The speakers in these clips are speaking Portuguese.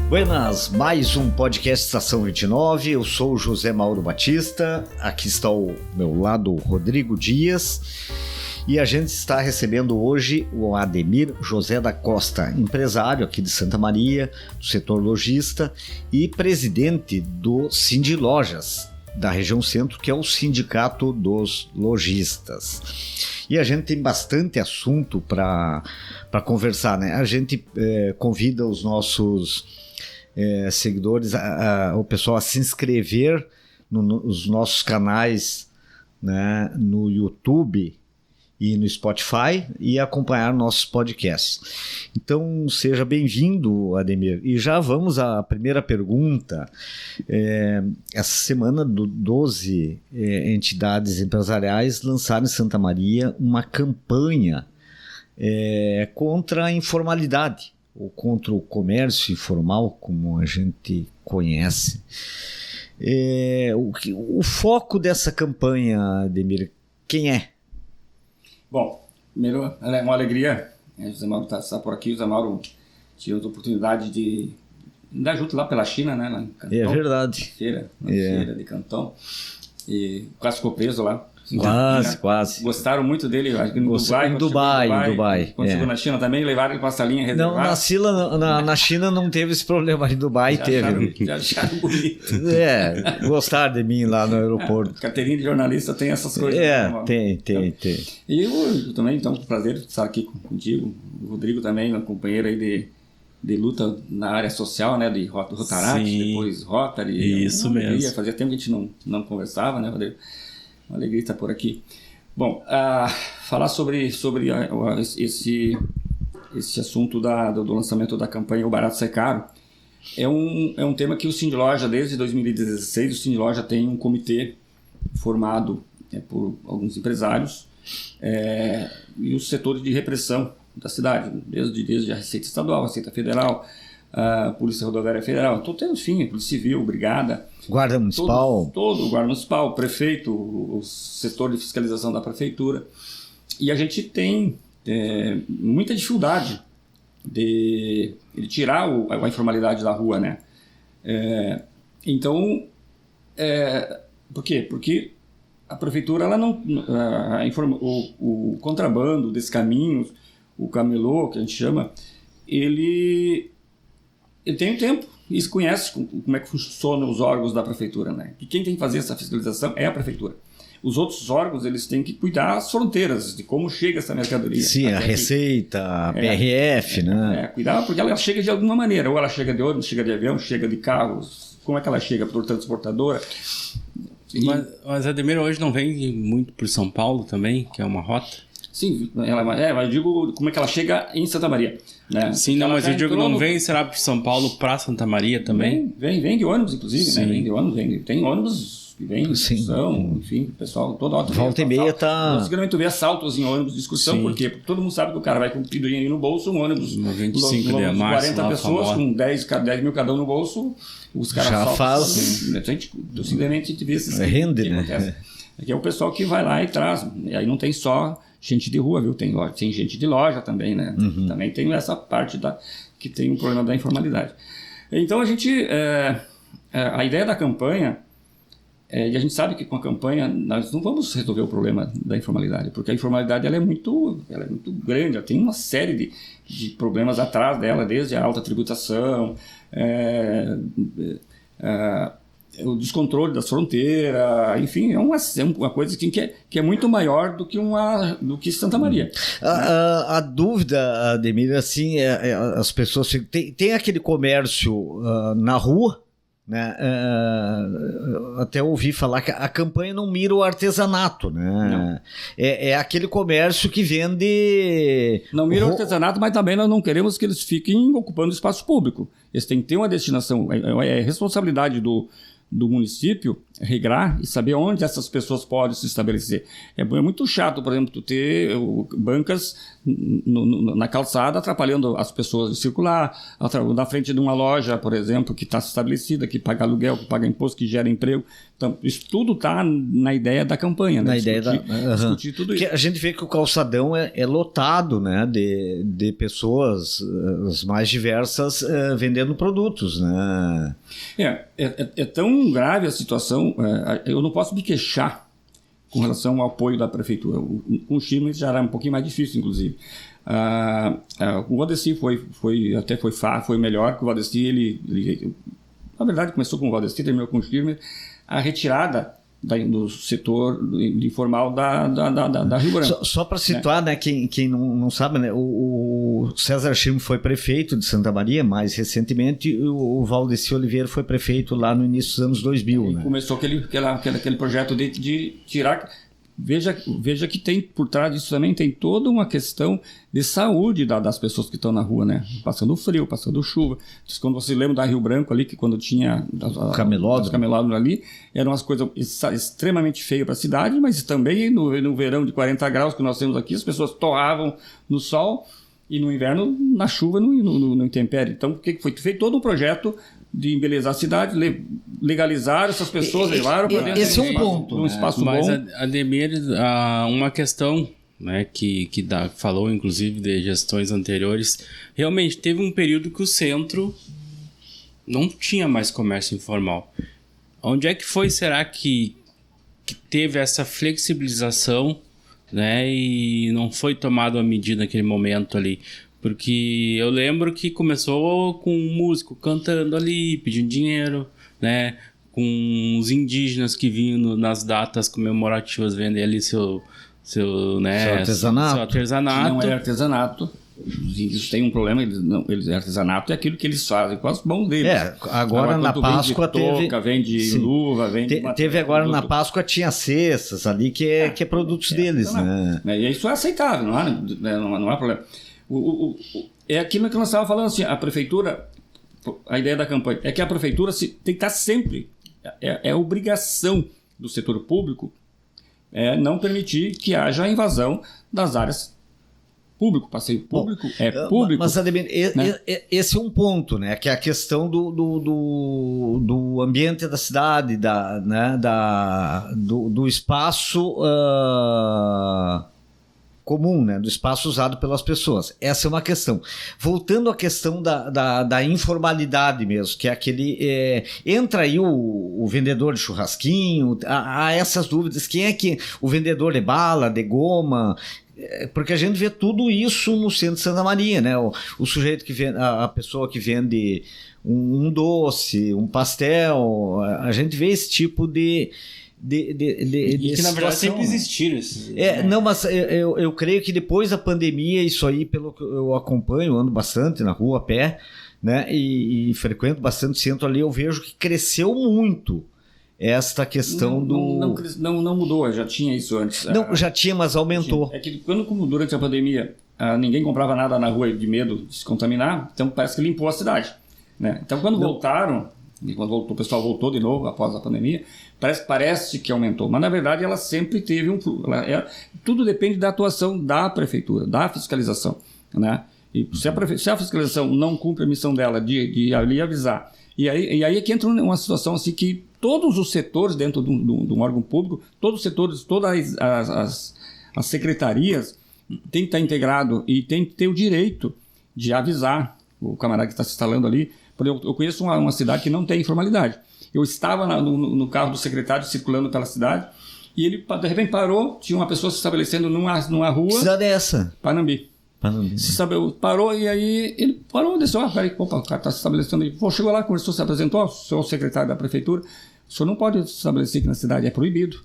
Buenas, mais um podcast Estação 29, eu sou o José Mauro Batista, aqui está ao meu lado o Rodrigo Dias e a gente está recebendo hoje o Ademir José da Costa, empresário aqui de Santa Maria, do setor lojista e presidente do Sindilojas da região centro, que é o Sindicato dos Lojistas. E a gente tem bastante assunto para conversar, né? A gente convida os nossos seguidores, o pessoal a se inscrever nos nossos canais, né, no YouTube e no Spotify e acompanhar nossos podcasts. Então seja bem-vindo, Ademir. E já vamos à primeira pergunta. Essa semana 12 entidades empresariais lançaram em Santa Maria uma campanha contra a informalidade, ou contra o comércio informal, como a gente conhece. O foco dessa campanha, Ademir, quem é? Bom, primeiro, é uma alegria, o José Mauro está por aqui. O José Mauro tive a oportunidade de andar junto lá pela China, né, lá em Cantão. É verdade. Feira de Cantão, e quase ficou preso lá. Quase. Gostaram muito dele, acho que em Dubai. Quando chegou na China também, levaram ele para a salinha reservada. Não, na China não teve esse problema, em Dubai teve. Já acharam bonito. Gostaram de mim lá no aeroporto. Carteirinha de jornalista tem essas coisas. Tem. E eu também, então, um prazer estar aqui contigo. O Rodrigo também, um companheiro aí de luta na área social, né, de Rotaract, depois Rotary. Isso mesmo. Fazia tempo que a gente não conversava, né, Rodrigo? Uma alegria estar por aqui. Bom, falar sobre esse assunto do lançamento da campanha O Barato Sai Caro é um tema que o Sindiloja, desde 2016, o Sindiloja tem um comitê formado por alguns empresários e os setores de repressão da cidade, desde a Receita Estadual, a Receita Federal, a Polícia Rodoviária Federal, enfim, Polícia Civil, Brigada, Guarda Municipal, todo o Guarda Municipal, prefeito, o setor de fiscalização da prefeitura. E a gente tem muita dificuldade de tirar a informalidade da rua, né? Então, por quê? Porque a prefeitura, ela não o contrabando desse caminho, o camelô, que a gente chama, ele tem um tempo e se conhece como é que funcionam os órgãos da prefeitura, né? E quem tem que fazer essa fiscalização é a prefeitura. Os outros órgãos, eles têm que cuidar das fronteiras, de como chega essa mercadoria. Sim, a Receita, a PRF, né? Cuidar, porque ela chega de alguma maneira. Ou ela chega de ônibus, chega de avião, chega de carros. Como é que ela chega? Por transportadora. Mas Ademir, hoje não vem muito por São Paulo também, que é uma rota? Sim, mas eu digo como é que ela chega em Santa Maria, né? Sim, não, mas eu digo, não vem, será por São Paulo para Santa Maria também? Vem de ônibus, inclusive, sim, né? Vem de ônibus, tem ônibus que vem de excursão, enfim, o pessoal toda hora. Volta e meia tá... Basicamente tu vê assaltos em ônibus de excursão, por quê? Porque todo mundo sabe que o cara vai com o dinheiro no bolso, um ônibus, 25 de março, 40 pessoas, com 10 mil cada um no bolso, os caras já faz... Simplesmente a gente vê esses... Rende, né? Aqui é o pessoal que vai lá e traz, e aí não tem só gente de rua, viu? Tem gente de loja também, né? Uhum. Também tem essa parte que tem um problema da informalidade. Então a gente... a ideia da campanha, e a gente sabe que com a campanha nós não vamos resolver o problema da informalidade, porque a informalidade ela é muito grande, ela tem uma série de problemas atrás dela, desde a alta tributação, o descontrole das fronteiras, enfim, é uma coisa que é muito maior do que Santa Maria. A dúvida, Ademir, assim, as pessoas tem aquele comércio na rua, né? Até ouvi falar que a campanha não mira o artesanato, né? É aquele comércio que vende... Não mira o artesanato, mas também nós não queremos que eles fiquem ocupando espaço público. Eles têm que ter uma destinação, é responsabilidade do município regrar e saber onde essas pessoas podem se estabelecer. É muito chato, por exemplo, tu ter bancas na calçada atrapalhando as pessoas de circular, na frente de uma loja, por exemplo, que está estabelecida, que paga aluguel, que paga imposto, que gera emprego. Então, isso tudo está na ideia da campanha, né? Discutir tudo isso. Porque a gente vê que o calçadão é lotado, né, de pessoas as mais diversas vendendo produtos, né? É tão grave a situação, eu não posso me queixar com relação ao apoio da prefeitura. Com o Schirmer já era um pouquinho mais difícil, inclusive. O Valdeci foi melhor, que o Valdeci, ele na verdade começou com o Valdeci, terminou com o Schirmer, a retirada do setor informal da Rio Branco. Só para situar, né, quem não sabe, né, o César Schirmer foi prefeito de Santa Maria mais recentemente, e o Valdeci Oliveira foi prefeito lá no início dos anos 2000. Né? Começou aquele projeto de tirar... Veja que tem por trás disso também tem toda uma questão de saúde das pessoas que estão na rua, né? Passando frio, passando chuva. Quando você lembra da Rio Branco ali, que quando tinha os camelódromo ali, eram umas coisas extremamente feias para a cidade, mas também no verão de 40 graus que nós temos aqui, as pessoas torravam no sol e no inverno na chuva, no intempérie. Então, o que foi? Feito todo um projeto de embelezar a cidade, legalizar essas pessoas, levaram para dentro esse é um ponto, um espaço mas bom. Ademir, uma questão, né, que falou inclusive de gestões anteriores, realmente teve um período que o centro não tinha mais comércio informal. Onde é que será que teve essa flexibilização, né, e não foi tomada uma medida naquele momento ali? Porque eu lembro que começou com um músico cantando ali, pedindo dinheiro, né? Com os indígenas que vinham nas datas comemorativas vender ali seu artesanato. Não é artesanato. Os índios têm um problema, artesanato é aquilo que eles fazem com as mãos deles. Agora na Páscoa vende luva, teve agora na Páscoa tinha cestas ali que é produtos deles, né? E isso é aceitável, não há problema. É aquilo que nós estávamos falando assim, a prefeitura, a ideia da campanha é que a prefeitura tem que estar sempre, é obrigação do setor público não permitir que haja a invasão das áreas público, passeio público, público. Mas, Ademir, né? Esse é um ponto, né? Que é a questão do ambiente da cidade, do espaço comum, né? Do espaço usado pelas pessoas. Essa é uma questão. Voltando à questão da informalidade mesmo, que é aquele... entra aí o vendedor de churrasquinho, há essas dúvidas. Quem é que... O vendedor de bala, de goma... Porque a gente vê tudo isso no centro de Santa Maria, né? O sujeito que vende, a pessoa que vende um doce, um pastel, a gente vê esse tipo de que na verdade sempre existiram esses... Não, mas eu creio que depois da pandemia, isso aí, pelo que eu acompanho, ando bastante na rua a pé, né? E frequento bastante o centro ali, eu vejo que cresceu muito esta questão não mudou, já tinha isso antes. Não, já tinha, mas aumentou. É que como durante a pandemia ninguém comprava nada na rua de medo de se contaminar, então parece que limpou a cidade, né? Então quando o pessoal voltou de novo após a pandemia, parece que aumentou, mas na verdade ela sempre teve tudo depende da atuação da prefeitura, da fiscalização, né? E se a fiscalização não cumpre a missão dela de ali avisar, e aí é que entra uma situação assim que todos os setores dentro de um órgão público, todos os setores, todas as secretarias tem que estar integrado e tem que ter o direito de avisar o camarada que está se instalando ali. Eu conheço uma cidade que não tem informalidade. Eu estava no carro do secretário circulando pela cidade e ele de repente parou, tinha uma pessoa se estabelecendo numa rua... Que cidade é essa? Panambi. Parou e aí ele parou, desceu, peraí, o cara está se estabelecendo aí. Chegou lá, conversou, se apresentou, sou o secretário da prefeitura, o senhor não pode se estabelecer aqui na cidade, é proibido.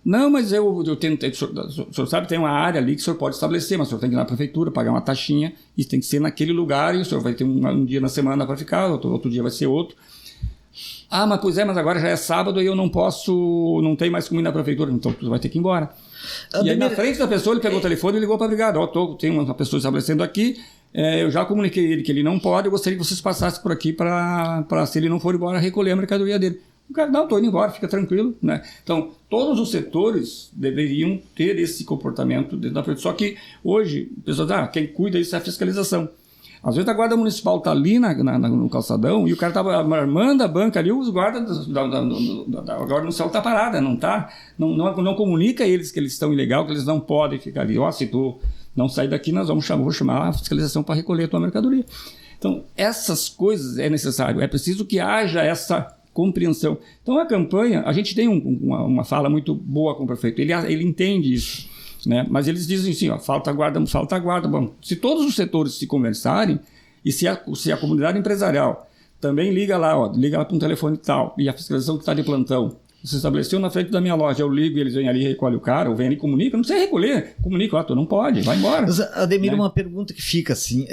Não, mas eu tentei, o senhor sabe, tem uma área ali que o senhor pode estabelecer, mas o senhor tem que ir na prefeitura, pagar uma taxinha, e tem que ser naquele lugar, e o senhor vai ter um dia na semana para ficar, outro dia vai ser outro. Mas agora já é sábado e eu não posso, não tem mais como ir na prefeitura, então tu vai ter que ir embora. E aí na frente da pessoa ele pegou o telefone e ligou para a brigada, tem uma pessoa estabelecendo aqui, eu já comuniquei ele que ele não pode, eu gostaria que vocês passassem por aqui para se ele não for embora, recolher a mercadoria dele. O cara, não, estou indo embora, fica tranquilo, né? Então, todos os setores deveriam ter esse comportamento dentro da prefeitura. Só que hoje, pessoas, quem cuida disso é a fiscalização. Às vezes a guarda municipal tá ali no calçadão e o cara tá armando a banca ali, os guardas da guarda municipal tá parada, não comunica a eles que eles estão ilegal, que eles não podem ficar ali. Ó, se tu não sair daqui, vou chamar a fiscalização para recolher a tua mercadoria. Então, essas coisas é necessário, é preciso que haja essa compreensão. Então, a campanha, a gente tem uma fala muito boa com o prefeito, ele entende isso, né? Mas eles dizem assim, ó, falta guarda. Bom, se todos os setores se conversarem, e se a comunidade empresarial também liga lá para um telefone tal, e a fiscalização que está de plantão, se estabeleceu na frente da minha loja, eu ligo e eles vêm ali e recolhem o cara, ou vêm ali e comunicam, não precisa recolher, comunica, tu não pode, vai embora. Mas, Ademir, uma pergunta que fica assim,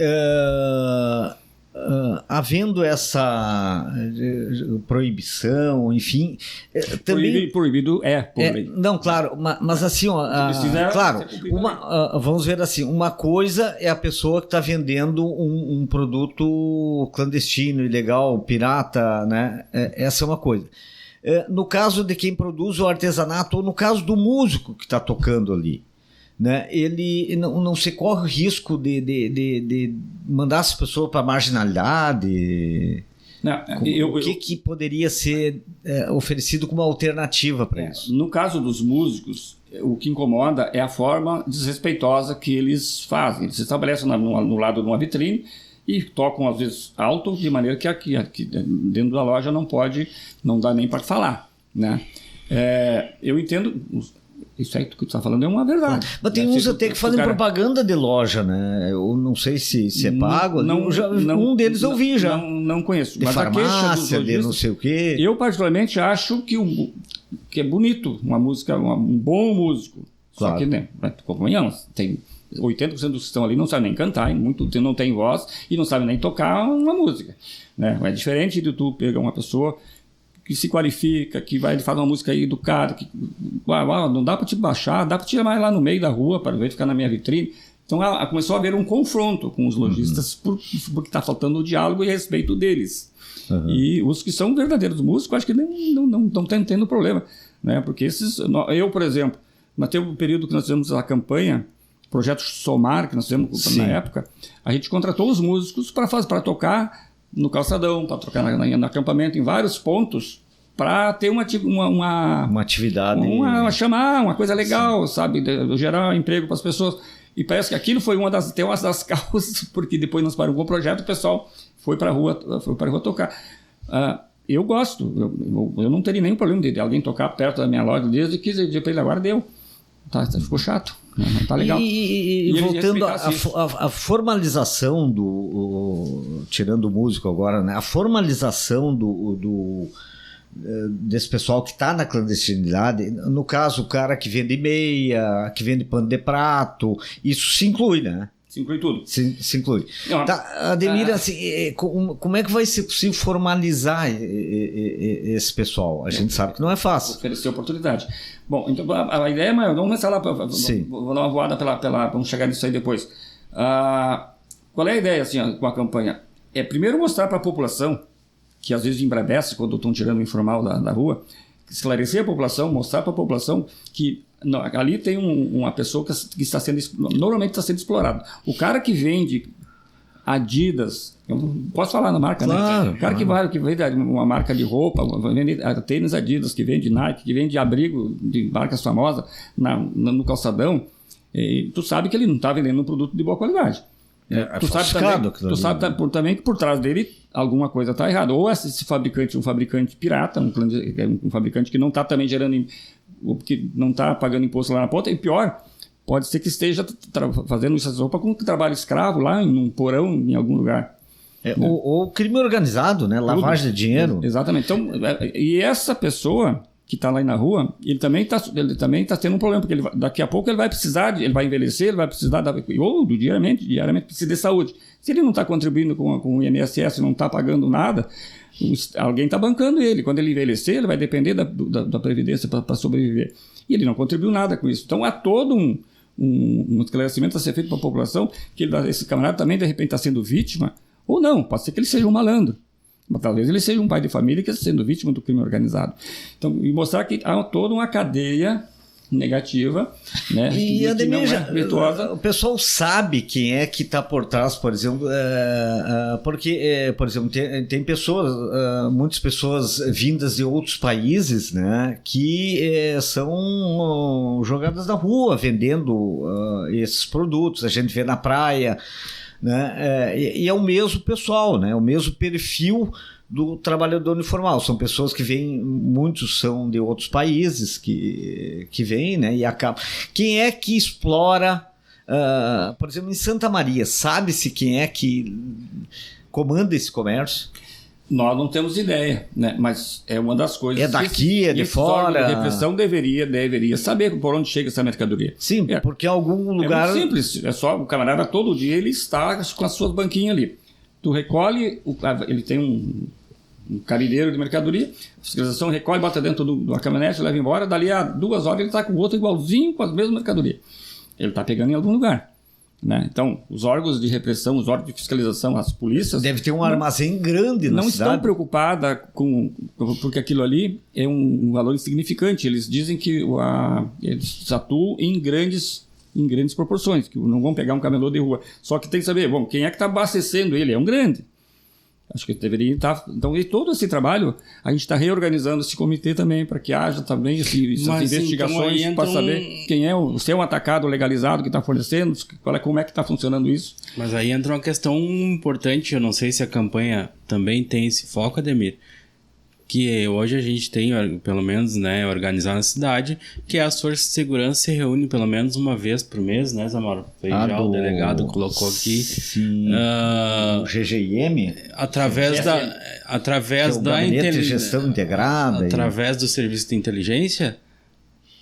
havendo essa proibição, enfim, também... Proibido por lei. Não, claro, mas assim, claro, vamos ver assim, uma coisa é a pessoa que está vendendo um produto clandestino, ilegal, pirata, né? Essa é uma coisa. No caso de quem produz o artesanato, ou no caso do músico que está tocando ali, né, ele não se corre o risco de mandar essa pessoa para a marginalidade. O que poderia ser oferecido como alternativa para isso? No caso dos músicos, o que incomoda é a forma desrespeitosa que eles fazem. Eles se estabelecem no lado de uma vitrine e tocam às vezes alto, de maneira que aqui dentro da loja não dá nem para falar, né? Eu entendo, isso aí que tu está falando é uma verdade. Mas tem uns até que fazem propaganda de loja, né? Eu não sei se é pago, um deles eu vi já. Não conheço. De farmácia, de não sei o quê. Eu particularmente acho que é bonito uma música, um bom músico. Claro. Só que, né, convenhamos, tem 80% dos que estão ali não sabem nem cantar, não tem voz e não sabem nem tocar uma música, né? É diferente de tu pegar uma pessoa que se qualifica, que vai fazer uma música educada, que não dá para te baixar, dá para te chamar lá no meio da rua para ver ficar na minha vitrine. Então começou a haver um confronto com os lojistas porque está faltando o diálogo e respeito deles. E os que são verdadeiros músicos, acho que não estão tendo problema, né? Porque eu, por exemplo, nós teve um período que nós fizemos a campanha Projeto Somar, que nós fizemos na época, a gente contratou os músicos para tocar no calçadão, para tocar no acampamento, em vários pontos, para ter uma atividade. Chamar uma coisa legal, sabe? Gerar emprego para as pessoas. E parece que aquilo foi uma das causas, porque depois nós paramos com o projeto, o pessoal foi para a rua tocar. Eu gosto, eu não teria nenhum problema de alguém tocar perto da minha loja, desde que eu para ele agora deu. Ficou chato, não tá legal. E voltando à formalização tirando o músico agora, né? A formalização desse pessoal que está na clandestinidade, no caso o cara que vende meia, que vende pano de prato, isso se inclui, né? Se inclui tudo. Se inclui. Ademir, assim, como é que vai ser possível formalizar esse pessoal? A gente sabe que não é fácil. Oferecer oportunidade. Bom, então a ideia é maior. Vamos começar lá, vou dar uma voada vamos chegar nisso aí depois. Qual é a ideia assim, com a campanha? É primeiro mostrar para a população, que às vezes embravece quando estão tirando o informal da rua, esclarecer a população, mostrar para a população que ali tem uma pessoa que normalmente está sendo explorada. O cara que vende Adidas, eu não posso falar na marca, claro, né? O cara que vende uma marca de roupa, vende tênis Adidas, que vende Nike, que vende abrigo de marcas famosas no calçadão, tu sabe que ele não está vendendo um produto de boa qualidade. Tu sabe também que por trás dele alguma coisa está errada. Ou esse fabricante é um fabricante pirata, um fabricante que não está também gerando, que não está pagando imposto lá na ponta, e pior, pode ser que esteja fazendo essa roupa com trabalho escravo lá em um porão, em algum lugar. Ou crime organizado, né? Lavagem de dinheiro. Exatamente. Então, e essa pessoa que está lá na rua, ele também está tendo um problema, porque daqui a pouco ele vai precisar, ele vai envelhecer, ele vai precisar diariamente precisa de saúde. Se ele não está contribuindo com o INSS, não está pagando nada, alguém está bancando ele. Quando ele envelhecer, ele vai depender da Previdência para sobreviver. E ele não contribuiu nada com isso. Então há todo um esclarecimento a ser feito para a população, que esse camarada também de repente está sendo vítima, ou não, pode ser que ele seja um malandro. Mas talvez ele seja um pai de família que está sendo vítima do crime organizado. Então, e mostrar que há toda uma cadeia negativa, né? E Ademir, virtuosa. O pessoal sabe quem é que está por trás, por exemplo, porque, por exemplo, tem pessoas, muitas pessoas vindas de outros países, né, que são jogadas na rua vendendo esses produtos. A gente vê na praia, né, e é o mesmo pessoal, né, o mesmo perfil do trabalhador informal. São pessoas que vêm, muitos são de outros países que vêm, né, e acabam. Quem é que explora, por exemplo, em Santa Maria, sabe-se quem é que comanda esse comércio? Nós não temos ideia, né? Mas é uma das coisas. É daqui, é de fora. A repressão deveria saber por onde chega essa mercadoria. Sim, porque em algum lugar. É muito simples, é só o camarada todo dia ele está com as suas banquinhas ali. Tu recolhe, ele tem um caminheiro de mercadoria, a fiscalização recolhe, bota dentro da caminhonete, leva embora, dali a 2 horas ele está com o outro igualzinho, com as mesmas mercadorias. Ele está pegando em algum lugar. Né? Então, os órgãos de repressão, os órgãos de fiscalização, as polícias... Deve ter um armazém grande na cidade. Não estão preocupadas porque aquilo ali é um valor insignificante. Eles dizem que eles atuam em grandes proporções, que não vão pegar um camelô de rua. Só que tem que saber, bom, quem é que está abastecendo ele? É um grande. Acho que deveria estar... Então, e todo esse trabalho, a gente está reorganizando esse comitê também, para que haja também essas investigações, então, para saber quem é se é um atacado legalizado que está fornecendo, como é que está funcionando isso. Mas aí entra uma questão importante, eu não sei se a campanha também tem esse foco, Ademir, que hoje a gente tem, pelo menos, né, organizado na cidade, que as forças de segurança se reúnem pelo menos uma vez por mês, né, Zamaro? O delegado colocou aqui. Sim. O GGIM? Através da gestão integrada. Através do serviço de inteligência,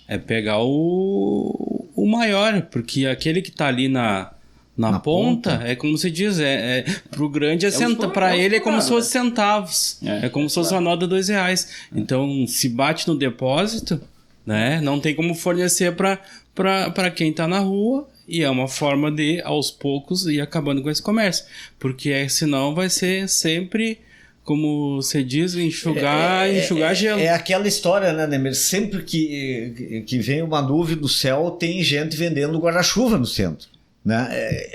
é pegar o maior, porque aquele que está ali na ponta, é como se diz, pro grande para ele é como se fosse centavos, é como se fosse uma nota de R$2. Então, se bate no depósito, né, não tem como fornecer para quem está na rua, e é uma forma de, aos poucos, ir acabando com esse comércio, porque senão vai ser sempre, como você diz, enxugar gelo. É aquela história, né, Nemer? Sempre que vem uma nuvem do céu, tem gente vendendo guarda-chuva no centro. Né?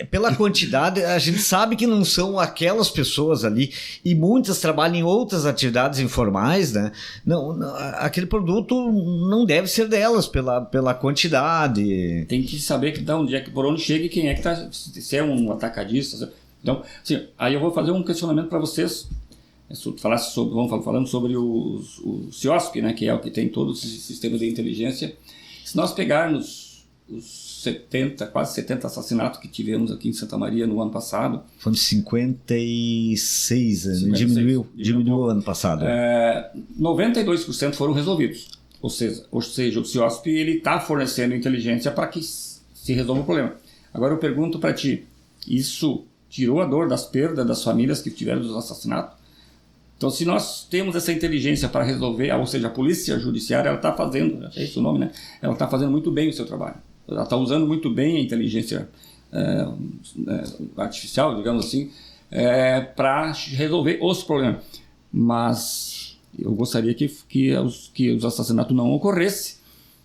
Pela quantidade, a gente sabe que não são aquelas pessoas ali, e muitas trabalham em outras atividades informais, né? Não, aquele produto não deve ser delas pela quantidade. Tem que saber por onde chega e quem é que está, se é um atacadista. Então, assim, aí eu vou fazer um questionamento para vocês. Falando sobre o CIOSP, né, que é o que tem todos os sistemas de inteligência. Se nós pegarmos os quase 70 assassinatos que tivemos aqui em Santa Maria no ano passado. Foram 56, diminuiu o ano passado. 92% foram resolvidos. Ou seja, o CIOSP está fornecendo inteligência para que se resolva o problema. Agora eu pergunto para ti, isso tirou a dor das perdas das famílias que tiveram os assassinatos? Então, se nós temos essa inteligência para resolver, ou seja, a polícia judiciária, ela está fazendo, é esse o nome, né? Ela está fazendo muito bem o seu trabalho. Ela está usando muito bem a inteligência artificial, digamos assim, para resolver os problemas. Mas eu gostaria que os assassinatos não ocorressem,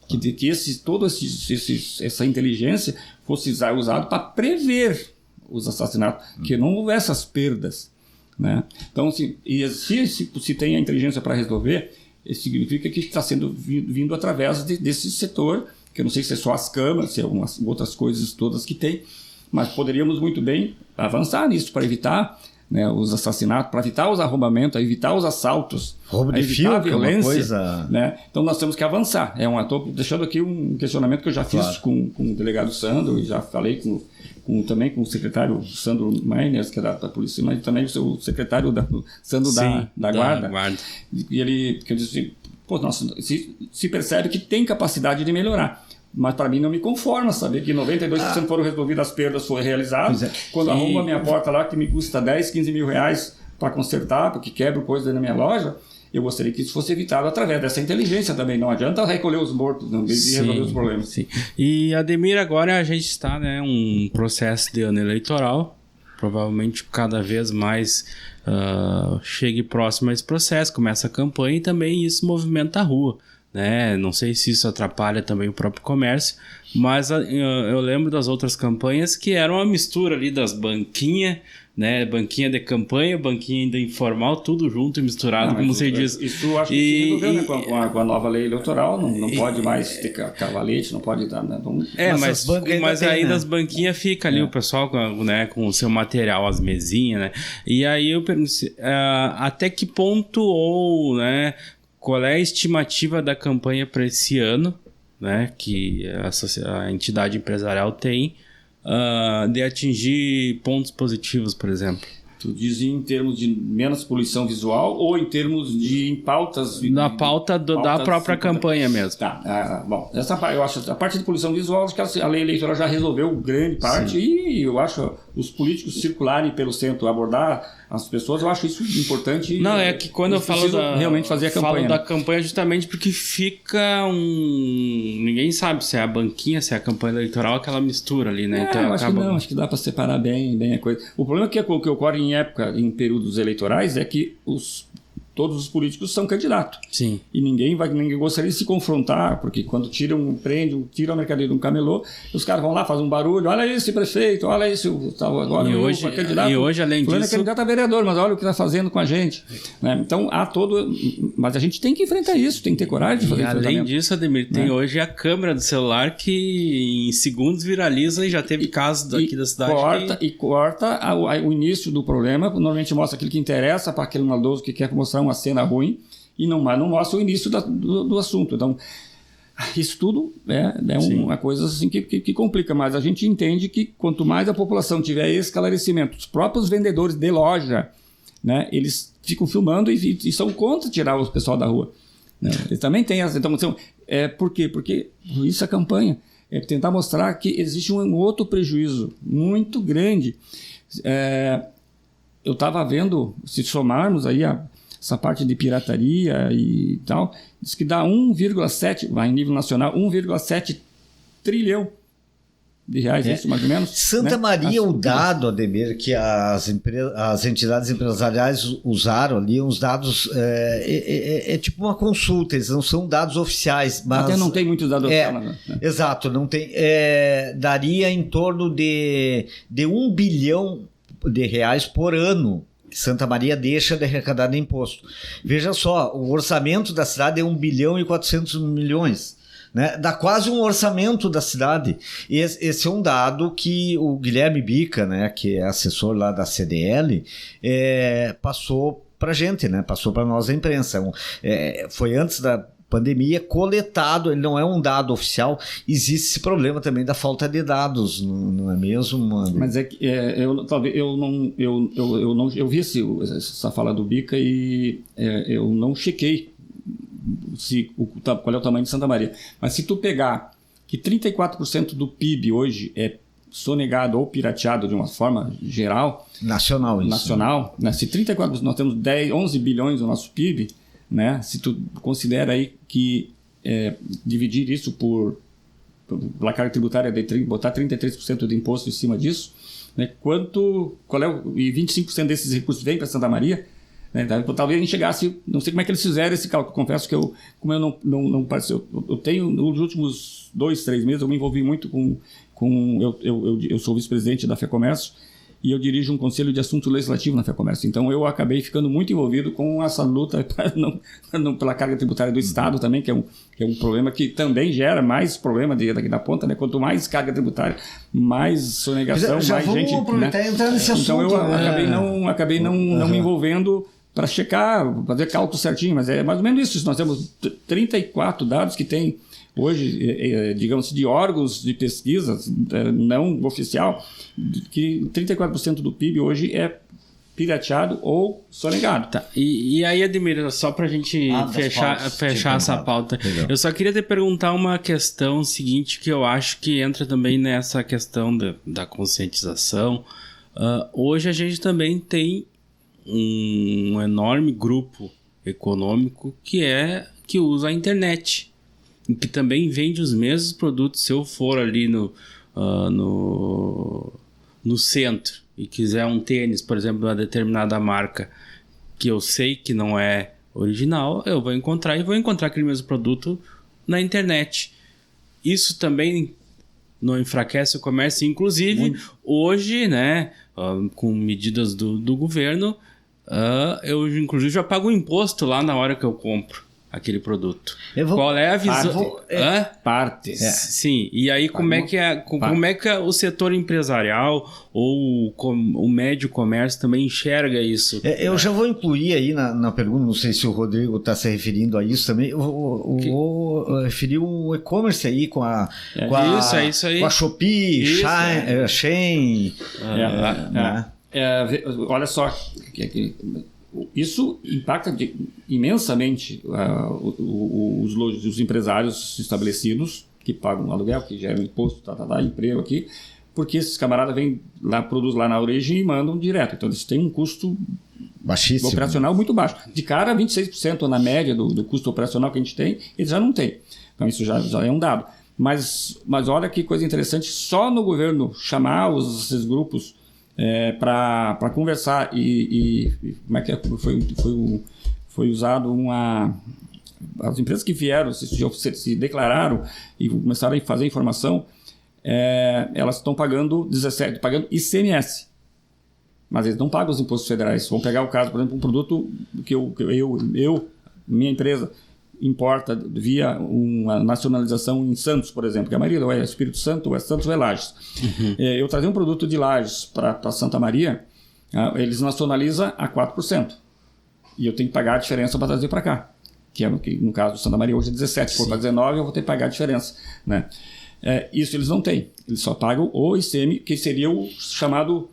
que essa inteligência fosse usada para prever os assassinatos, que não houvesse essas perdas. Né? Então, assim, se tem a inteligência para resolver, isso significa que está sendo vindo através desse setor, que eu não sei se é só as câmaras, se é algumas outras coisas todas que tem, mas poderíamos muito bem avançar nisso para evitar, né, os assassinatos, para evitar os arrombamentos, evitar os assaltos, evitar a violência. Coisa... Né? Então nós temos que avançar. Estou deixando aqui um questionamento que eu já fiz com o delegado Sandro, e já falei também com o secretário Sandro Mayners, que é da polícia, mas também o secretário Sandro da Guarda. E ele, que eu disse assim, se percebe que tem capacidade de melhorar. Mas para mim não me conforma saber que 92% foram resolvidas, as perdas foram realizadas. Quando arruma a minha porta lá, que me custa 10, 15 mil reais para consertar, porque quebra coisa dentro da minha loja, eu gostaria que isso fosse evitado através dessa inteligência também. Não adianta recolher os mortos, não, e resolver os problemas. Sim. E, Ademir, agora a gente está, né, um processo de ano eleitoral, provavelmente cada vez mais chegue próximo a esse processo, começa a campanha e também isso movimenta a rua. né? Não sei se isso atrapalha também o próprio comércio, mas eu lembro das outras campanhas que eram uma mistura ali das banquinhas, né? Banquinha de campanha, banquinha ainda informal, tudo junto e misturado, como você diz. Isso eu acho que se resolveu, né? Com a nova lei eleitoral, não pode mais ter cavalete, não pode dar... Né? Mas ainda as banquinhas fica ali, o pessoal, né, com o seu material, as mesinhas, né? E aí eu pergunto, até que ponto ou, né, qual é a estimativa da campanha para esse ano, né, que a entidade empresarial tem, de atingir pontos positivos, por exemplo? Tu diz em termos de menos poluição visual ou em termos de pautas? Na pauta da própria campanha mesmo. Tá. Bom, eu acho a parte de poluição visual, acho que a lei eleitoral já resolveu grande parte. Sim. E eu acho os políticos circularem pelo centro, abordar as pessoas, eu acho isso importante. Não, é que quando eu falo realmente fazer a campanha. Falo da campanha justamente porque fica ninguém sabe se é a banquinha, se é a campanha eleitoral, aquela mistura ali, né? Então, acho que dá para separar bem a coisa. O problema que ocorre em períodos eleitorais é que todos os políticos são candidatos. Sim. E ninguém gostaria de se confrontar, porque quando tiram a mercadoria de um camelô, os caras vão lá, fazem um barulho, olha esse prefeito, olha esse agora candidato. E hoje, além disso... é candidato a vereador, mas olha o que está fazendo com a gente. Né? Então, mas a gente tem que enfrentar isso, tem que ter coragem de fazer isso. Além disso, Ademir, tem hoje a câmera do celular que em segundos viraliza e já teve casos daqui da cidade. Corta o início do problema, normalmente mostra aquilo que interessa para aquele maldoso que quer mostrar uma cena ruim e não mostra o início do assunto. Então, isso tudo é uma coisa assim que complica, mas a gente entende que quanto mais a população tiver esclarecimento, os próprios vendedores de loja, né, eles ficam filmando e são contra tirar o pessoal da rua. Né? Eles também têm essa... Então, por quê? Porque por isso a campanha é tentar mostrar que existe um outro prejuízo muito grande. Eu estava vendo, se somarmos aí essa parte de pirataria e tal, diz que dá 1,7, vai em nível nacional, 1,7 trilhão de reais, isso mais ou menos. Santa Maria, o dado, Ademir, que as entidades empresariais usaram ali, uns dados, é tipo uma consulta, eles não são dados oficiais. Mas, até não tem muitos dados oficiais. Né? Exato, não tem. Daria em torno de 1 bilhão de reais por ano Santa Maria deixa de arrecadar de imposto. Veja só, o orçamento da cidade é 1 bilhão e 400 milhões. Né? Dá quase um orçamento da cidade. Esse é um dado que o Guilherme Bica, né, que é assessor lá da CDL, passou para a gente, né? Passou para nós a imprensa. Foi antes da pandemia, coletado, ele não é um dado oficial, existe esse problema também da falta de dados, não é mesmo, mano? Mas eu vi essa fala do Bica e eu não chequei qual é o tamanho de Santa Maria. Mas se tu pegar que 34% do PIB hoje é sonegado ou pirateado de uma forma geral, nacional, né? Se 34%, nós temos 11 bilhões no nosso PIB, né? Se tu considera aí que dividir isso pela carga tributária, botar 33% de imposto em cima disso, né? E 25% desses recursos vêm para Santa Maria, né? Talvez a gente chegasse, não sei como é que eles fizeram esse cálculo, confesso que eu não pareceu, eu tenho nos últimos 2-3 meses eu me envolvi muito eu sou vice-presidente da FEComércio e eu dirijo um conselho de assunto legislativo na FEComércio. Então eu acabei ficando muito envolvido com essa luta pela carga tributária do Estado também, que é um problema que também gera mais problema daqui da ponta, né? Quanto mais carga tributária, mais sonegação, já mais gente. Aproveitar e entrar nesse assunto. Então eu acabei não me envolvendo para checar, fazer cálculo certinho, mas é mais ou menos isso. Nós temos 34 dados que tem hoje, digamos, de órgãos de pesquisa não oficial, que 34% do PIB hoje é pirateado ou sonegado. Tá. E aí, Ademir, só para a gente fechar essa pauta, legal. Eu só queria te perguntar uma questão seguinte, que eu acho que entra também nessa questão da conscientização. Hoje a gente também tem um enorme grupo econômico que usa a internet, que também vende os mesmos produtos. Se eu for ali no centro e quiser um tênis, por exemplo, de uma determinada marca, que eu sei que não é original, eu vou encontrar aquele mesmo produto na internet. Isso também não enfraquece o comércio, inclusive hoje, né, com medidas do governo, eu inclusive já pago o imposto lá na hora que eu compro aquele produto. Qual é a visão? Partes. Sim, e aí como é que o setor empresarial ou o médio comércio também enxerga isso? Eu já vou incluir aí na pergunta, não sei se o Rodrigo está se referindo a isso também, vou referir o e-commerce aí com a Shopee, Shein. Olha só, isso impacta imensamente os empresários estabelecidos que pagam aluguel, que geram imposto, emprego aqui, porque esses camaradas vêm lá, produzem lá na origem e mandam direto. Então eles têm um custo baixíssimo, operacional muito baixo. De cara, 26% na média do custo operacional que a gente tem, eles já não têm. Então isso já é um dado. Mas olha que coisa interessante, só no governo chamar esses grupos para conversar e como é que foi usado as empresas que vieram, se declararam e começaram a fazer informação, elas estão pagando ICMS, mas eles não pagam os impostos federais. Vamos pegar o caso, por exemplo, um produto que minha empresa importa via uma nacionalização em Santos, por exemplo, que a maioria é Espírito Santo, ou é Santos ou é Lages. Eu trazer um produto de Lages para Santa Maria, eles nacionalizam a 4%. E eu tenho que pagar a diferença para trazer para cá. Que no caso do Santa Maria hoje é 17%. Se for para 19%, eu vou ter que pagar a diferença. Né? Isso eles não têm. Eles só pagam o ICM, que seria o chamado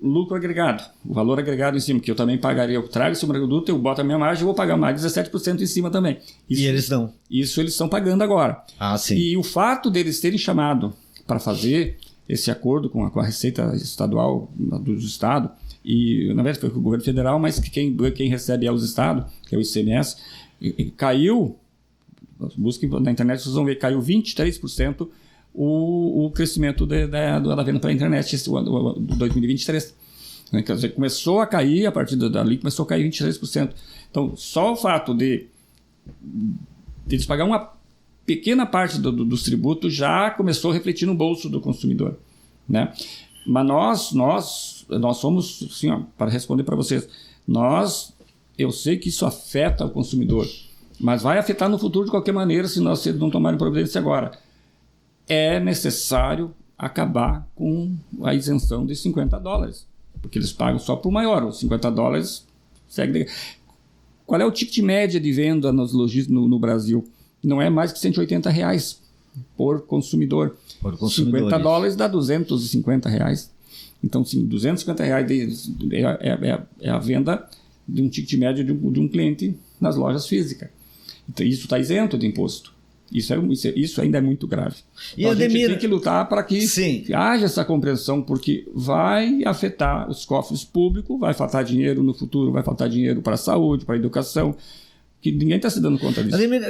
lucro agregado, o valor agregado em cima, que eu também pagaria. Eu trago esse produto, eu boto a minha margem e vou pagar mais 17% em cima também. E eles não? Isso eles estão pagando agora. Sim. E o fato deles terem chamado para fazer esse acordo com a Receita Estadual do Estado, e na verdade foi com o governo federal, mas quem recebe é os estados, que é o ICMS, caiu, busquem na internet, vocês vão ver, caiu 23% o crescimento da venda pela internet do 2023. Quer dizer, começou a cair, a partir dali começou a cair 23%. Então, só o fato de eles pagar uma pequena parte dos tributos já começou a refletir no bolso do consumidor. Né? Mas nós somos, assim, para responder para vocês, eu sei que isso afeta o consumidor, mas vai afetar no futuro de qualquer maneira se nós não tomarem providência agora. É necessário acabar com a isenção de $50, porque eles pagam só para o maior, os $50 segue. Qual é o ticket média de venda nos lojistas no Brasil? Não é mais que R$180 por consumidor. $50 dá R$250. Então, sim, R$250 é a venda de um ticket médio de um cliente nas lojas físicas. Então, isso está isento de imposto. Isso ainda é muito grave. Então, a gente tem que lutar para que haja essa compreensão, porque vai afetar os cofres públicos, vai faltar dinheiro no futuro, vai faltar dinheiro para a saúde, para a educação, que ninguém está se dando conta disso. Ademir,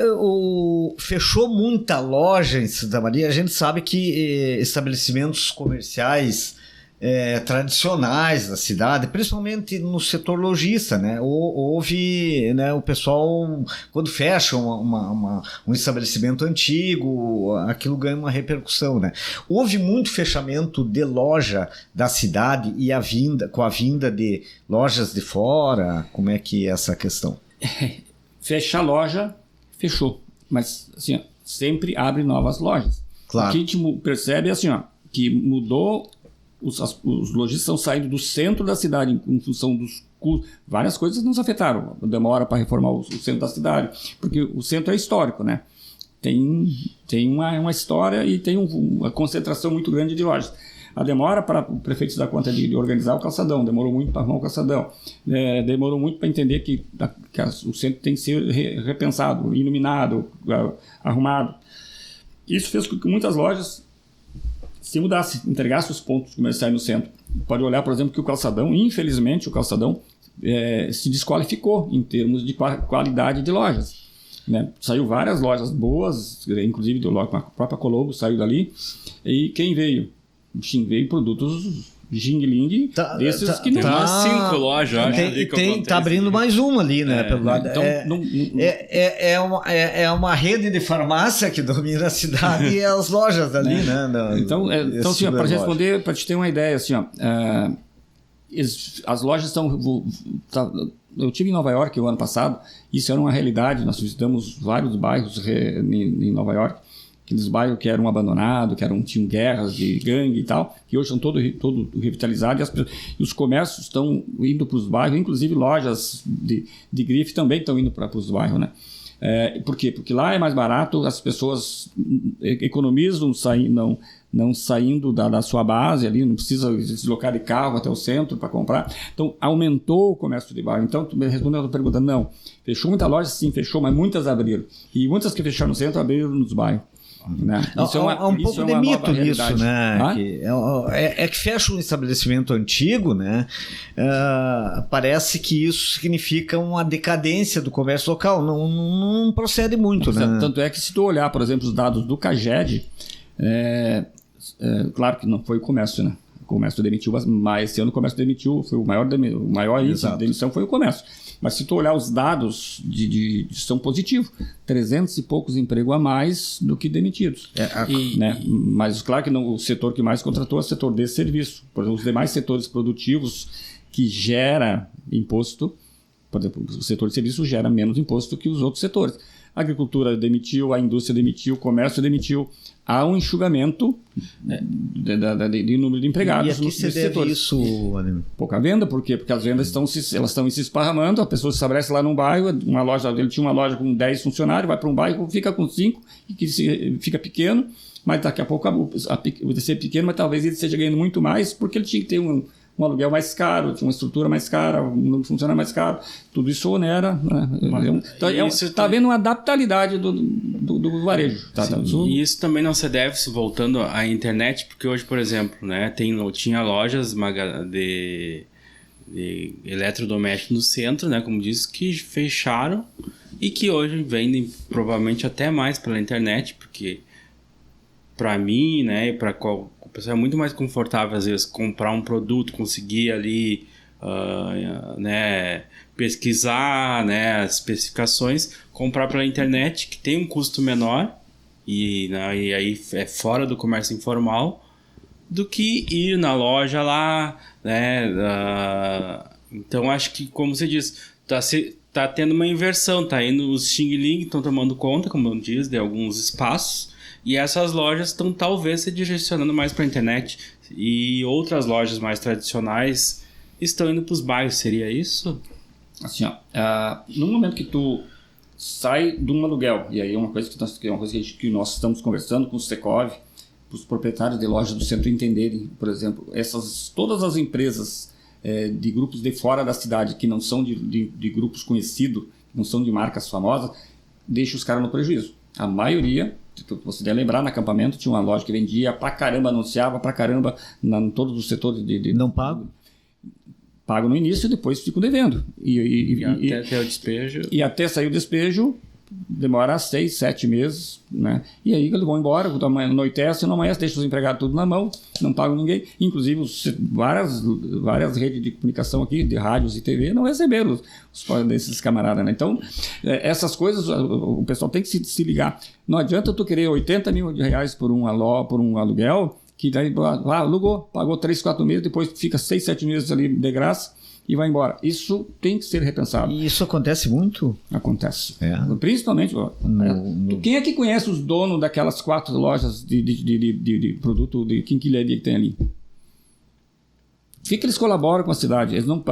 fechou muita loja em Santa Maria. A gente sabe que estabelecimentos comerciais tradicionais da cidade, principalmente no setor lojista, né? Houve, né, o pessoal, quando fecha um estabelecimento antigo, aquilo ganha uma repercussão, né? Houve muito fechamento de loja da cidade e com a vinda de lojas de fora. Como é que é essa questão? Fechar loja, fechou, mas assim, sempre abre novas lojas. Claro. O que a gente percebe é assim, que mudou. Os lojistas estão saindo do centro da cidade em função dos custos. Várias coisas nos afetaram. Demora para reformar o centro da cidade, porque o centro é histórico, né? Tem uma história e tem uma concentração muito grande de lojas. A demora para o prefeito se dar conta de organizar o calçadão, demorou muito para arrumar o calçadão, demorou muito para entender que o centro tem que ser repensado, iluminado, arrumado. Isso fez com que muitas lojas se mudasse, entregasse os pontos comerciais no centro. Pode olhar, por exemplo, que o calçadão, infelizmente, se desqualificou em termos de qualidade de lojas. Né? Saiu várias lojas boas, inclusive a própria Colombo saiu dali, e quem veio? Veio produtos Xing Ling, desses que não... Tem umas 5 lojas, acho. Tá abrindo mais uma ali, né? Pelo lado. Então, É uma rede de farmácia que domina a cidade e as lojas ali, né? Então assim, para responder, para te ter uma ideia, assim, ó, as lojas estão... Eu estive em Nova York o ano passado, isso era uma realidade, nós visitamos vários bairros em Nova York, aqueles bairros que eram abandonados, que tinham guerras de gangue e tal, que hoje estão todo revitalizados e os comércios estão indo para os bairros, inclusive lojas de grife também estão indo para os bairros, né? Por quê? Porque lá é mais barato, as pessoas economizam não saindo da sua base ali, não precisa se deslocar de carro até o centro para comprar. Então, aumentou o comércio de bairro. Então, respondendo a tua pergunta, não. Fechou muita loja? Sim, fechou, mas muitas abriram. E muitas que fecharam no centro abriram nos bairros. Né? Há um pouco de mito nisso, né? Que fecha um estabelecimento antigo, né? Parece que isso significa uma decadência do comércio local. Não procede muito, né? Tanto é que se tu olhar, por exemplo, os dados do CAGED, claro que não foi o comércio, né? O comércio demitiu, mas esse ano o comércio demitiu, foi o maior índice de demissão foi o comércio. Mas se tu olhar os dados são positivos, 300 e poucos empregos a mais do que demitidos. Né? Mas claro que o setor que mais contratou é o setor de serviço. Por exemplo, os demais setores produtivos que gera imposto, por exemplo, o setor de serviço gera menos imposto que os outros setores. A agricultura demitiu, a indústria demitiu, o comércio demitiu. Há um enxugamento de número de empregados. E a que se deve isso, Ademir? Pouca venda, por quê? Porque as vendas estão se esparramando, a pessoa se estabelece lá num bairro, ele tinha uma loja com 10 funcionários, vai para um bairro, fica com 5, fica pequeno, mas daqui a pouco o ser pequeno, mas talvez ele esteja ganhando muito mais, porque ele tinha que ter um aluguel mais caro, tinha uma estrutura mais cara, um funcionário mais caro, tudo isso onera. Né? Então, está havendo uma adaptabilidade do varejo. E isso também não se deve, voltando à internet, porque hoje, por exemplo, né, tinha lojas de eletrodomésticos no centro, né, como disse, que fecharam e que hoje vendem provavelmente até mais pela internet, porque para mim, né, e para o pessoal é muito mais confortável às vezes comprar um produto, conseguir ali né, pesquisar, né, as especificações, comprar pela internet, que tem um custo menor e aí é fora do comércio informal, do que ir na loja lá, né? Então acho que, como você diz, tá tendo uma inversão, tá indo os Xing Ling estão tomando conta, como diz, de alguns espaços. E essas lojas estão talvez se direcionando mais para a internet. E outras lojas mais tradicionais estão indo para os bairros. Seria isso? Assim, no momento que tu sai de um aluguel, e aí é uma coisa que nós estamos conversando com o Secov, para os proprietários de lojas do centro entenderem, por exemplo, todas as empresas de grupos de fora da cidade, que não são de grupos conhecidos, não são de marcas famosas, deixa os caras no prejuízo. A maioria... Você deve lembrar, no acampamento tinha uma loja que vendia pra caramba, anunciava pra caramba em todos os setores de não pago? Pago no início e depois fico devendo. E até o despejo. E até sair o despejo demora 6, 7 meses, né? E aí eles vão embora, anoitece, não amanhece, deixa os empregados tudo na mão, não pagam ninguém. Inclusive várias redes de comunicação aqui, de rádios e TV, não receberam desses camaradas, né? Então, essas coisas o pessoal tem que se ligar. Não adianta tu querer 80 mil reais por um aluguel, que daí alugou, pagou 3, 4 meses, depois fica 6, 7 meses ali de graça e vai embora. Isso tem que ser repensado. E isso acontece muito? Acontece. Principalmente... Quem é que conhece os donos daquelas 4 lojas de produto de quinquilharia que tem ali? Fica, eles colaboram com a cidade. Eles não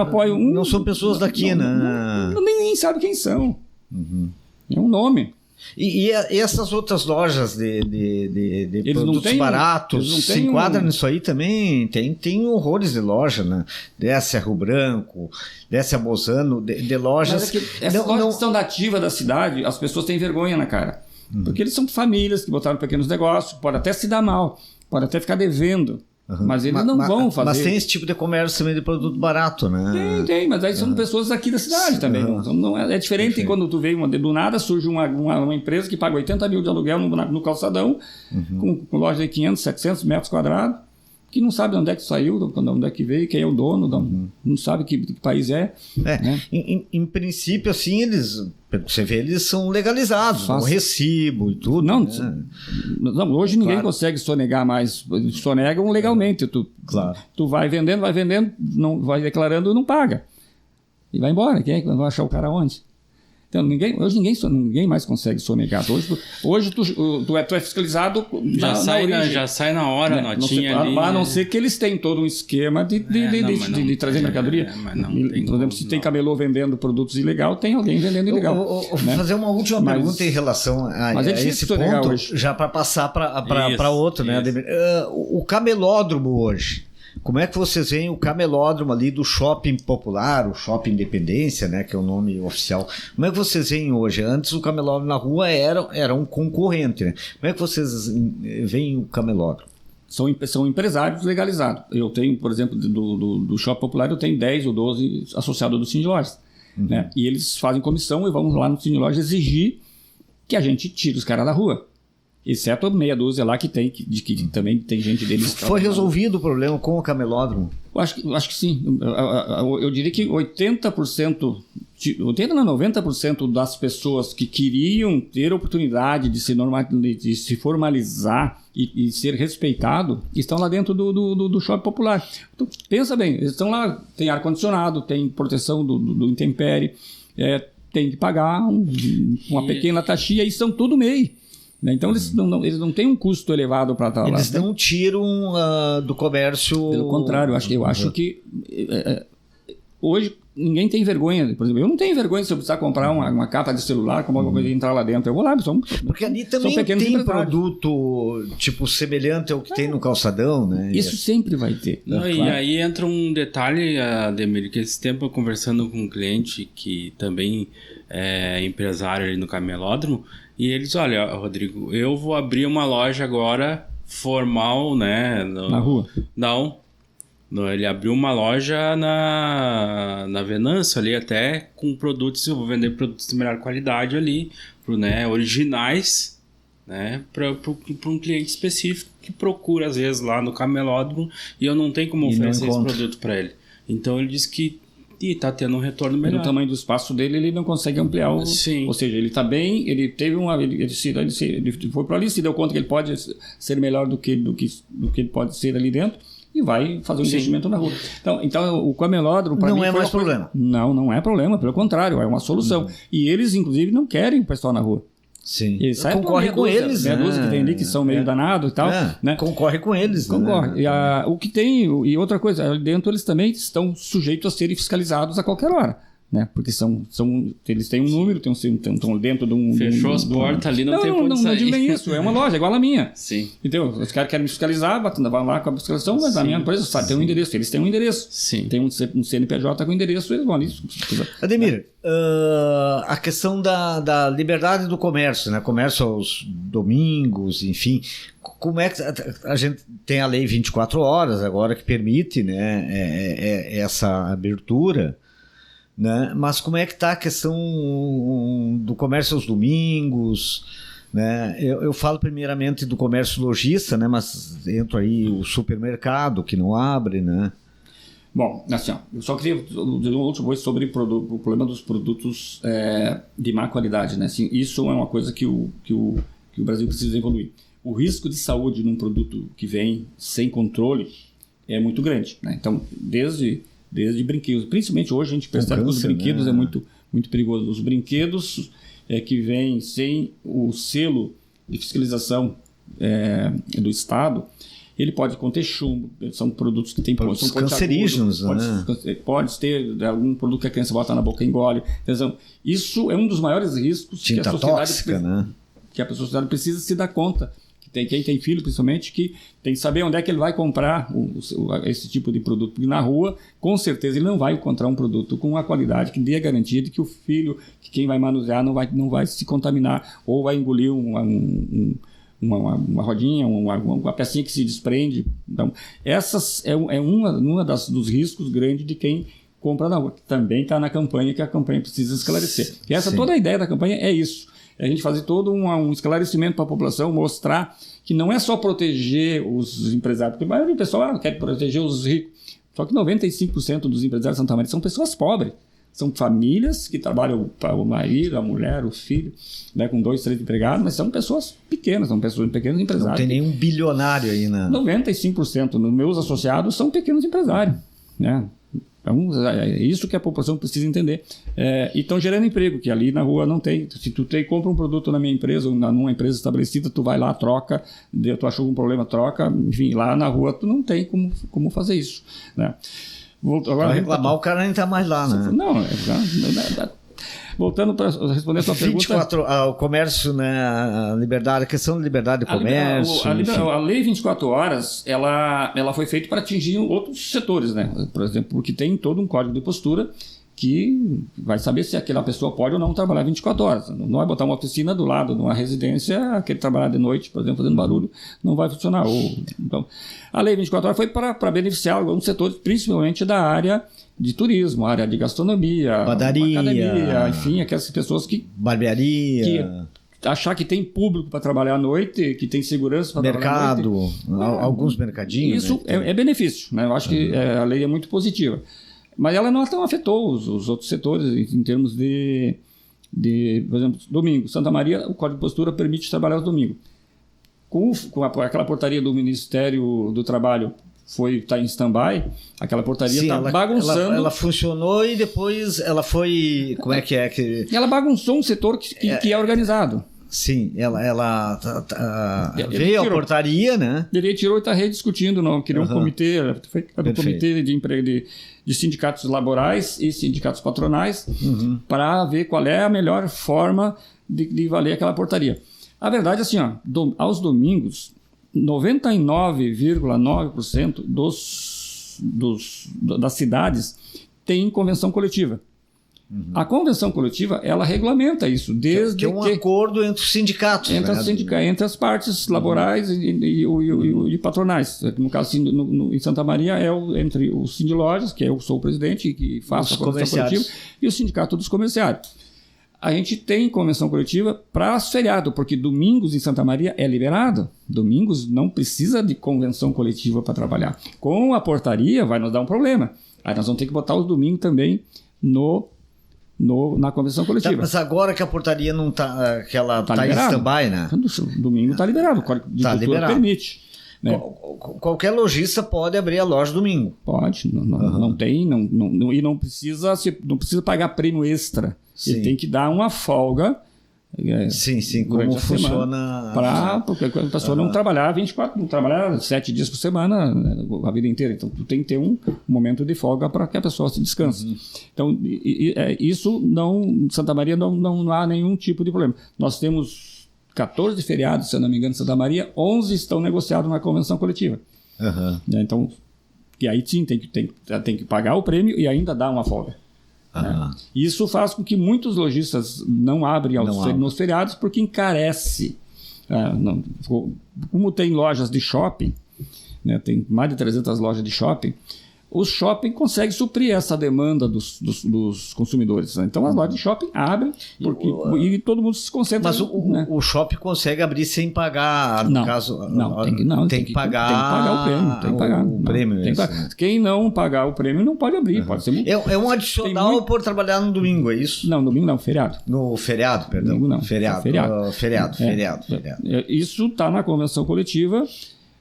apoiam... Não são pessoas daqui, né? Nem sabem quem são. Uhum. É um nome. E essas outras lojas de produtos baratos se enquadram nisso aí também? Tem horrores de loja, né? Desce a Rio Branco, desce a Bozano, de lojas... Essas lojas que são da ativa da cidade, as pessoas têm vergonha na cara. Porque eles são famílias que botaram pequenos negócios, pode até se dar mal, pode até ficar devendo. Mas eles não vão fazer. Mas tem esse tipo de comércio também de produto barato, né? Tem, mas aí são pessoas aqui da cidade também. Não é diferente quando tu vê do nada surge uma empresa que paga 80 mil de aluguel no calçadão, com loja de 500, 700 metros quadrados, que não sabe de onde é que saiu, de onde é que veio, quem é o dono, não sabe que país é. Né? Em princípio, assim, eles, pelo que você vê, eles são legalizados, com recibo e tudo. Não, né? não, hoje ninguém consegue sonegar mais, sonegam legalmente. Tu vai vendendo, não, vai declarando, não paga. E vai embora. Quem é que vai achar o cara onde? Então, hoje ninguém mais consegue sonegar. Hoje tu é fiscalizado já sai na hora, né? Notinha ali. A não ser que eles tenham todo um esquema de trazer mercadoria. Por exemplo, se tem camelô vendendo produtos ilegais, tem alguém vendendo ilegal. Vou fazer uma última pergunta em relação a esse ponto, hoje. Já para passar para outro, né? O camelódromo hoje. Como é que vocês veem o camelódromo ali do Shopping Popular, o Shopping Independência, né, que é o nome oficial? Como é que vocês veem hoje? Antes o camelódromo na rua era um concorrente, né? Como é que vocês veem o camelódromo? São empresários legalizados. Eu tenho, por exemplo, do Shopping Popular, eu tenho 10 ou 12 associados do Cine Lojas. Né? E eles fazem comissão e vão lá no Cine Lojas exigir que a gente tire os caras da rua. Exceto meia dúzia lá que também tem gente deles. Foi resolvido o problema com o camelódromo? Acho que sim. Eu diria que 90% 90% das pessoas que queriam ter a oportunidade de se formalizar e ser respeitado estão lá dentro do Shopping Popular. Então, pensa bem, eles estão lá, tem ar-condicionado, tem proteção do intempérie, tem que pagar uma pequena taxinha e estão todo mês. Então eles não têm um custo elevado para estar lá. Eles não tiram do comércio. Pelo contrário, eu acho que hoje ninguém tem vergonha. Por exemplo, eu não tenho vergonha se eu precisar comprar uma capa de celular, como alguma coisa e entrar lá dentro. Eu vou lá, porque ali também tem produto tipo semelhante ao que tem no calçadão, né? Isso sempre vai ter. Claro. E aí entra um detalhe, Ademir, que esse tempo eu conversando com um cliente que também é empresário ali no camelódromo. E eles, olha, Rodrigo, eu vou abrir uma loja agora formal, né? Na rua? Não. Ele abriu uma loja na Venâncio ali até com produtos, eu vou vender produtos de melhor qualidade ali, originais, né? Para um cliente específico que procura às vezes lá no camelódromo e eu não tenho como oferecer esse produto para ele. Então ele disse que está tendo um retorno melhor. Pelo tamanho do espaço dele, ele não consegue ampliar Sim. Ou seja, ele está bem, ele teve ele foi para ali, se deu conta que ele pode ser melhor do que ele pode ser ali dentro e vai fazer um investimento na rua. Então o camelódromo para mim não é mais problema. Não é problema, pelo contrário, é uma solução. E eles, inclusive, não querem o pessoal na rua. Sim. Concorre com eles, né? Que tem ali que são meio danados e tal. Né? Concorre com eles. Concorre. Né? O que tem, e outra coisa, ali dentro eles também estão sujeitos a serem fiscalizados a qualquer hora. Né? Porque eles têm um número, estão dentro de um... Fechou as portas ali, não tem por onde sair. Não digo nem isso, é uma loja, igual a minha. Sim. Então, os caras querem me fiscalizar, vão lá com a fiscalização, mas a minha empresa tem um endereço, eles têm um endereço. Sim. Tem um CNPJ com endereço, eles vão ali. Ademir, a questão da liberdade do comércio, né? Comércio aos domingos, enfim... Como é que a gente tem a lei 24 horas agora que permite, né, essa abertura... Né? Mas como é que está a questão do comércio aos domingos? Né? Eu falo primeiramente do comércio lojista, né? Mas entro aí o supermercado que não abre, né? Bom, assim, eu só queria dizer um outro coisa sobre o problema dos produtos de má qualidade, né? Assim, isso é uma coisa que o Brasil precisa evoluir. O risco de saúde num produto que vem sem controle é muito grande, né? Então, desde brinquedos. Principalmente hoje a gente percebe que os brinquedos, né? É muito, muito perigoso. Os brinquedos que vêm sem o selo de fiscalização do Estado, ele pode conter chumbo, são produtos que têm produtos cancerígenos, né? Pode ter algum produto que a criança bota na boca e engole. Então, isso é um dos maiores riscos que a sociedade né? Que a sociedade precisa se dar conta. Quem tem filho, principalmente, que tem que saber onde é que ele vai comprar esse tipo de produto. Porque na rua, com certeza, ele não vai encontrar um produto com a qualidade que dê a garantia de que o filho, que quem vai manusear, não vai se contaminar ou vai engolir uma rodinha, uma pecinha que se desprende. Então, essas é uma dos riscos grandes de quem compra na rua. Que também está na campanha, que a campanha precisa esclarecer. E toda a ideia da campanha é isso. a gente fazer todo um esclarecimento para a população, mostrar que não é só proteger os empresários, porque a maioria do pessoal quer proteger os ricos, só que 95% dos empresários de Santa Maria são pessoas pobres. São famílias que trabalham para o marido, a mulher, o filho, né, com 2, 3 empregados, mas são pessoas pequenas, são pessoas pequenos empresários. Não tem nenhum bilionário aí, né? 95% dos meus associados são pequenos empresários, né? Então, é isso que a população precisa entender. E estão gerando emprego, que ali na rua não tem. Se tu compra um produto na minha empresa, ou numa empresa estabelecida, tu vai lá, troca, tu achou um problema, troca, enfim, lá na rua tu não tem como fazer isso, né? Para reclamar, o cara nem está mais lá, né? Não, voltando para responder a sua pergunta... O comércio, né? A questão da liberdade de comércio... A Lei 24 Horas, ela foi feita para atingir outros setores, né? Por exemplo, porque tem todo um código de postura que vai saber se aquela pessoa pode ou não trabalhar 24 horas. Não vai botar uma oficina do lado de uma residência, aquele trabalhar de noite, por exemplo, fazendo barulho, não vai funcionar. Então, a Lei 24 Horas foi para beneficiar alguns setores, principalmente da área de turismo, área de gastronomia, padaria, academia, enfim, aquelas pessoas que... barbearia... achar que tem público para trabalhar à noite, que tem segurança para trabalhar à noite. Alguns mercadinhos. Isso é benefício, né? Eu acho que a lei é muito positiva. Mas ela não afetou os outros setores em termos de, por exemplo, domingo. Santa Maria, o Código de Postura permite trabalhar os domingos. Com aquela portaria do Ministério do Trabalho está em stand-by, aquela portaria está bagunçando. Ela funcionou e depois ela foi... Como é que é? Ela bagunçou um setor que é organizado. Sim, ela veio a portaria, né? Ele tirou e está rediscutindo, não. Criou um comitê, foi um comitê de sindicatos laborais e sindicatos patronais para ver qual é a melhor forma de valer aquela portaria. A verdade é assim, aos domingos, 99,9% das cidades têm convenção coletiva. A convenção coletiva, ela regulamenta isso, desde que é um acordo entre os sindicatos. Entre as partes laborais e patronais. No caso, em Santa Maria, entre o Sindilojas, que eu sou o presidente, que faço a convenção coletiva, e o Sindicato dos Comerciários. A gente tem convenção coletiva para feriado, porque domingos em Santa Maria é liberado. Domingos não precisa de convenção coletiva para trabalhar. Com a portaria vai nos dar um problema. Aí nós vamos ter que botar os domingos também na convenção coletiva. Mas agora que a portaria não está, que ela está em stand-by, né? Domingo está liberado, o Código de Postura permite. Né? Qualquer lojista pode abrir a loja domingo. Pode, não tem, e não precisa pagar prêmio extra. Sim. Ele tem que dar uma folga. Sim, como funciona. Para a pessoa não trabalhar 7 dias por semana, né, a vida inteira. Então, tu tem que ter um momento de folga para que a pessoa se descanse. Então, isso em Santa Maria não há nenhum tipo de problema. Nós temos 14 feriados, se eu não me engano, em Santa Maria, 11 estão negociados na convenção coletiva. Então, e aí sim, tem que pagar o prêmio e ainda dar uma folga. Isso faz com que muitos lojistas não abrem nos feriados porque encarece. Como tem lojas de shopping, né, tem mais de 300 lojas de shopping, o shopping consegue suprir essa demanda dos consumidores. Né? Então as lojas de shopping abrem e todo mundo se concentra. Mas o shopping consegue abrir sem pagar, no caso? Tem que pagar o prêmio. Quem não pagar o prêmio não pode abrir. Pode ser é um adicional por trabalhar no domingo, é isso? Não, domingo não, feriado. No feriado, perdão. Domingo não. Feriado. Isso está na convenção coletiva.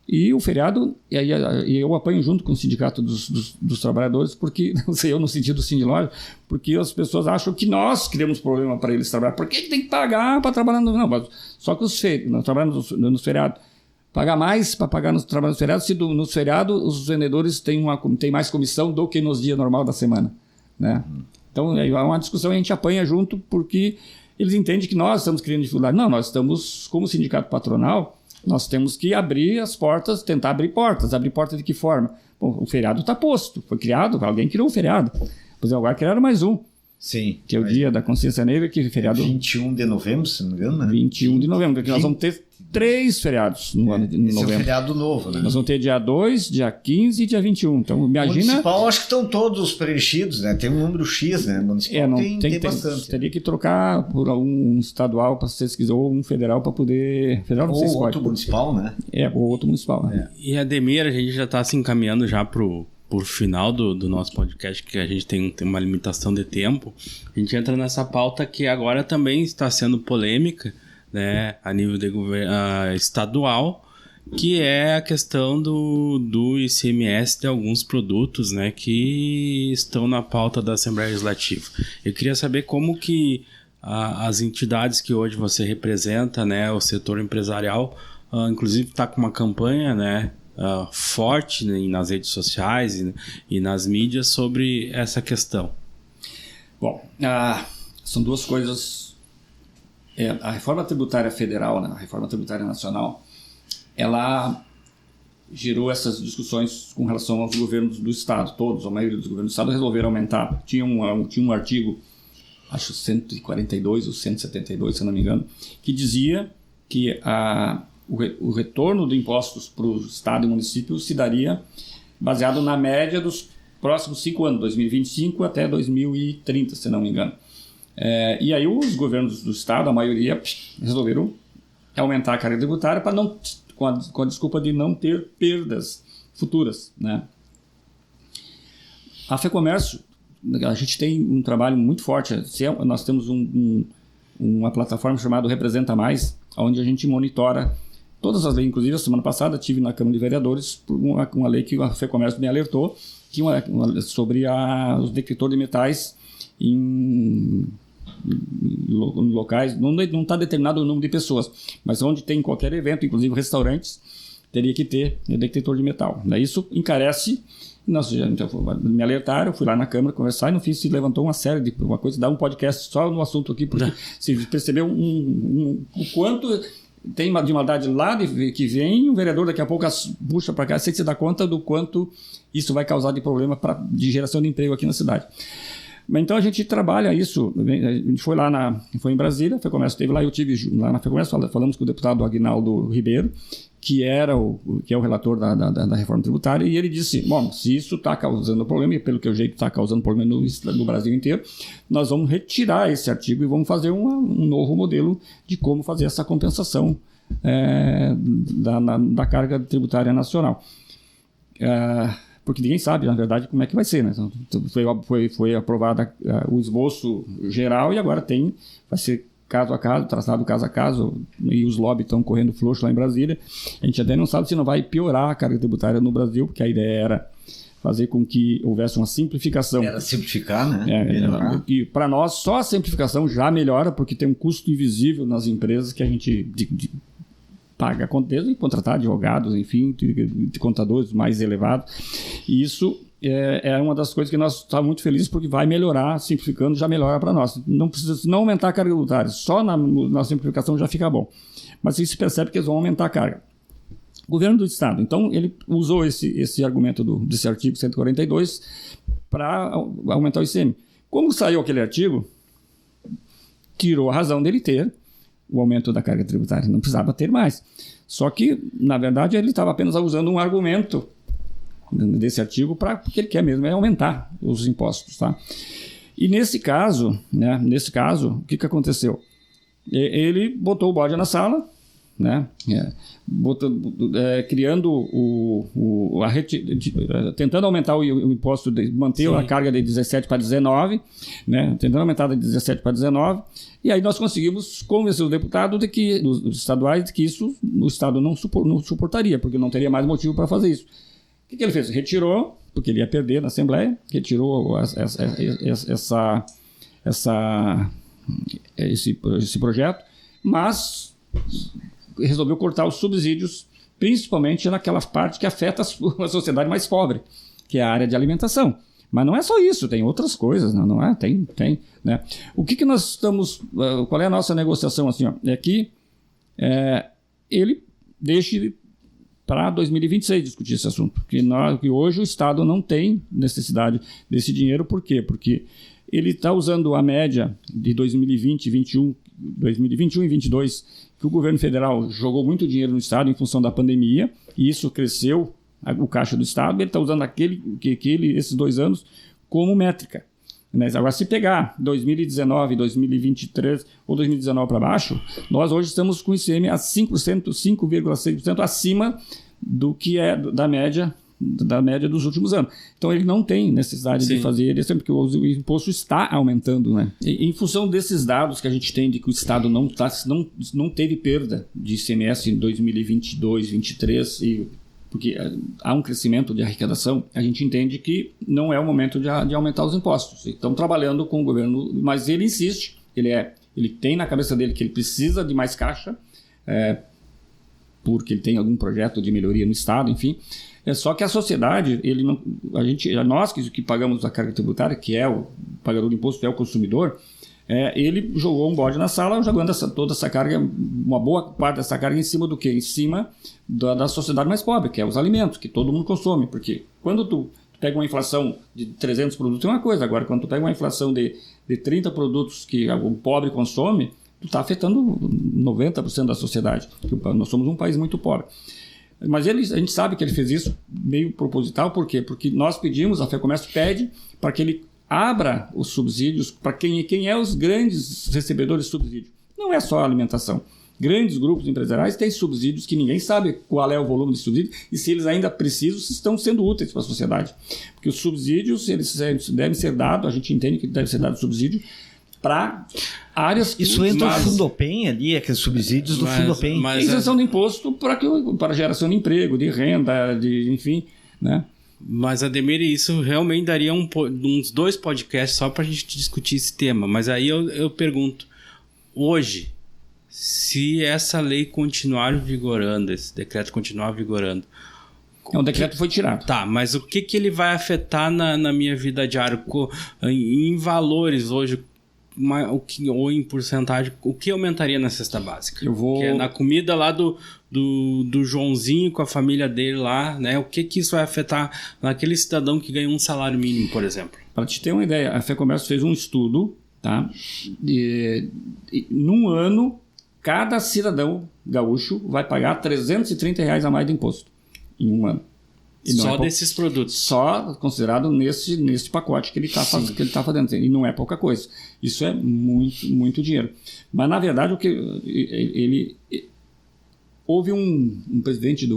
E o feriado, e eu apanho junto com o sindicato dos trabalhadores, porque, não sei eu no sentido do Sindiloja, porque as pessoas acham que nós criamos problema para eles trabalhar. Por que tem que pagar para trabalhar no... Só que nós trabalhamos nos feriados. Pagar mais para pagar nos trabalhos feriados, se nos feriados os vendedores têm mais comissão do que nos dias normal da semana. Né? Então é uma discussão, a gente apanha junto, porque eles entendem que nós estamos criando dificuldade. Não, nós estamos, como sindicato patronal, nós temos que abrir as portas, tentar abrir portas. Abrir portas de que forma? Bom, o feriado está posto, foi criado, alguém criou um feriado. Pois agora criaram mais um. Sim. Que é o Dia da Consciência Negra, que é feriado... 21 de novembro, se não me engano, né? 21 de novembro, porque nós vamos ter 3 feriados no ano de novembro. Esse é um feriado novo, né? Nós vamos ter dia 2, dia 15 e dia 21. Então, imagina... Municipal, acho que estão todos preenchidos, né? Tem um número X, né? Municipal tem bastante. Teria que trocar por um estadual, para se quiser, ou um federal para poder... Federal não sei se outro municipal, né? Ou outro municipal. É. E Ademir, a gente já está se encaminhando já por final do nosso podcast, que a gente tem uma limitação de tempo. A gente entra nessa pauta que agora também está sendo polêmica, né, a nível de estadual, que é a questão do ICMS de alguns produtos, né, que estão na pauta da Assembleia Legislativa. Eu queria saber como que as entidades que hoje você representa, né, o setor empresarial, inclusive está com uma campanha, né, forte, né, nas redes sociais e nas mídias sobre essa questão. Bom, são duas coisas. A reforma tributária federal, né, a reforma tributária nacional, ela gerou essas discussões com relação aos governos do Estado. Todos, a maioria dos governos do Estado resolveram aumentar. Tinha um artigo, acho 142 ou 172, se não me engano, que dizia que o retorno de impostos para o Estado e município se daria baseado na média dos próximos 5 anos, 2025 até 2030, se não me engano. E aí os governos do Estado, a maioria, resolveram aumentar a carga tributária para não, com a desculpa de não ter perdas futuras, né? A FEComércio, a gente tem um trabalho muito forte. Nós temos uma plataforma chamada Representa Mais, onde a gente monitora todas as leis. Inclusive, a semana passada estive na Câmara de Vereadores por uma lei que a FEComércio me alertou, que sobre os detectores de metais em locais, não está determinado o número de pessoas, mas onde tem qualquer evento, inclusive restaurantes, teria que ter detector de metal. Isso encarece. Me alertaram, eu fui lá na Câmara conversar e no fim se levantou uma série de uma coisa, dá um podcast só no assunto aqui, porque se percebeu o quanto tem de maldade lá que vem, o vereador daqui a pouco puxa para cá, sem se dar conta do quanto isso vai causar de problema de geração de emprego aqui na cidade. Então a gente trabalha isso. A gente foi lá foi em Brasília, a FEComércio esteve lá, eu estive lá na FEComércio, falamos com o deputado Aguinaldo Ribeiro, que é o relator da reforma tributária, e ele disse: bom, se isso está causando problema, e pelo que o jeito está causando problema no Brasil inteiro, nós vamos retirar esse artigo e vamos fazer um novo modelo de como fazer essa compensação da carga tributária nacional. Porque ninguém sabe, na verdade, como é que vai ser, né? Então, foi aprovado o esboço geral e agora vai ser caso a caso, traçado caso a caso, e os lobbies estão correndo frouxo lá em Brasília. A gente até não sabe se não vai piorar a carga tributária no Brasil, porque a ideia era fazer com que houvesse uma simplificação. Era simplificar, né? E para nós, só a simplificação já melhora, porque tem um custo invisível nas empresas que a gente paga desde contratar advogados, enfim, de contadores mais elevados. E isso é uma das coisas que nós estamos muito felizes, porque vai melhorar, simplificando, já melhora para nós. Não precisa não aumentar a carga tributária, só na simplificação já fica bom. Mas isso se percebe que eles vão aumentar a carga. O governo do Estado, então, ele usou esse argumento desse artigo 142 para aumentar o ICM. Como saiu aquele artigo, tirou a razão dele ter o aumento da carga tributária, não precisava ter mais. Só que, na verdade, ele estava apenas usando um argumento desse artigo porque ele quer mesmo aumentar os impostos, tá? E nesse caso, o que aconteceu? Ele botou o bode na sala, né? Criando tentando aumentar o imposto, manter a carga de 17 para 19, né? Tentando aumentar de 17 para 19, e aí nós conseguimos convencer os deputados os estaduais de que isso o Estado não suportaria, porque não teria mais motivo para fazer isso. O que ele fez? Retirou, porque ele ia perder na Assembleia, retirou esse projeto, mas resolveu cortar os subsídios, principalmente naquela parte que afeta a sociedade mais pobre, que é a área de alimentação. Mas não é só isso, tem outras coisas, não é? Tem, né? O que nós estamos... Qual é a nossa negociação? Assim, é que ele deixe para 2026 discutir esse assunto, que hoje o Estado não tem necessidade desse dinheiro. Por quê? Porque ele está usando a média de 2020, 2021 e 2022, que o governo federal jogou muito dinheiro no Estado em função da pandemia, e isso cresceu o caixa do Estado. Ele está usando esses 2 anos como métrica. Agora, se pegar 2019, 2023 ou 2019 para baixo, nós hoje estamos com o ICM a 5,6% acima do que é da média dos últimos anos. Então, ele não tem necessidade de fazer isso, porque o imposto está aumentando. Né? Em função desses dados que a gente tem de que o Estado não teve perda de ICMS em 2022, 2023 porque há um crescimento de arrecadação, a gente entende que não é o momento de aumentar os impostos. Estão trabalhando com o governo, mas ele insiste, ele tem na cabeça dele que ele precisa de mais caixa, porque ele tem algum projeto de melhoria no Estado, enfim. Só que a sociedade, nós que pagamos a carga tributária, que é o pagador do imposto, é o consumidor, ele jogou um bode na sala, jogando toda essa carga, uma boa parte dessa carga em cima do quê? Em cima da sociedade mais pobre, que é os alimentos, que todo mundo consome. Porque quando tu pega uma inflação de 300 produtos é uma coisa, agora quando tu pega uma inflação de 30 produtos que o pobre consome, tu está afetando 90% da sociedade. Nós somos um país muito pobre. Mas a gente sabe que ele fez isso meio proposital, por quê? Porque nós pedimos, a FEComércio pede para que ele abra os subsídios para quem é os grandes recebedores de subsídio. Não é só a alimentação. Grandes grupos empresariais têm subsídios que ninguém sabe qual é o volume de subsídio e se eles ainda precisam, se estão sendo úteis para a sociedade. Porque os subsídios, eles devem ser dados, a gente entende que deve ser dado subsídio para áreas... Isso entra no Fundopem ali, aqueles subsídios do Fundopem. Isenção de imposto para geração de emprego, de renda, enfim, né? Mas, Ademir, isso realmente daria uns 2 podcasts só para a gente discutir esse tema. Mas aí eu pergunto, hoje, se essa lei continuar vigorando, esse decreto continuar vigorando... O decreto foi tirado. Tá, mas o que ele vai afetar na minha vida diária? Em valores hoje, ou em porcentagem, o que aumentaria na cesta básica? Que é na comida lá do Joãozinho com a família dele lá, né? O que isso vai afetar naquele cidadão que ganha um salário mínimo, por exemplo? Para te ter uma ideia, a FEComércio fez um estudo, tá? Num ano, cada cidadão gaúcho vai pagar R$330 a mais de imposto em um ano. Só desses produtos? Só considerado nesse pacote que ele está fazendo. E não é pouca coisa. Isso é muito, muito dinheiro. Mas, na verdade, o que houve um presidente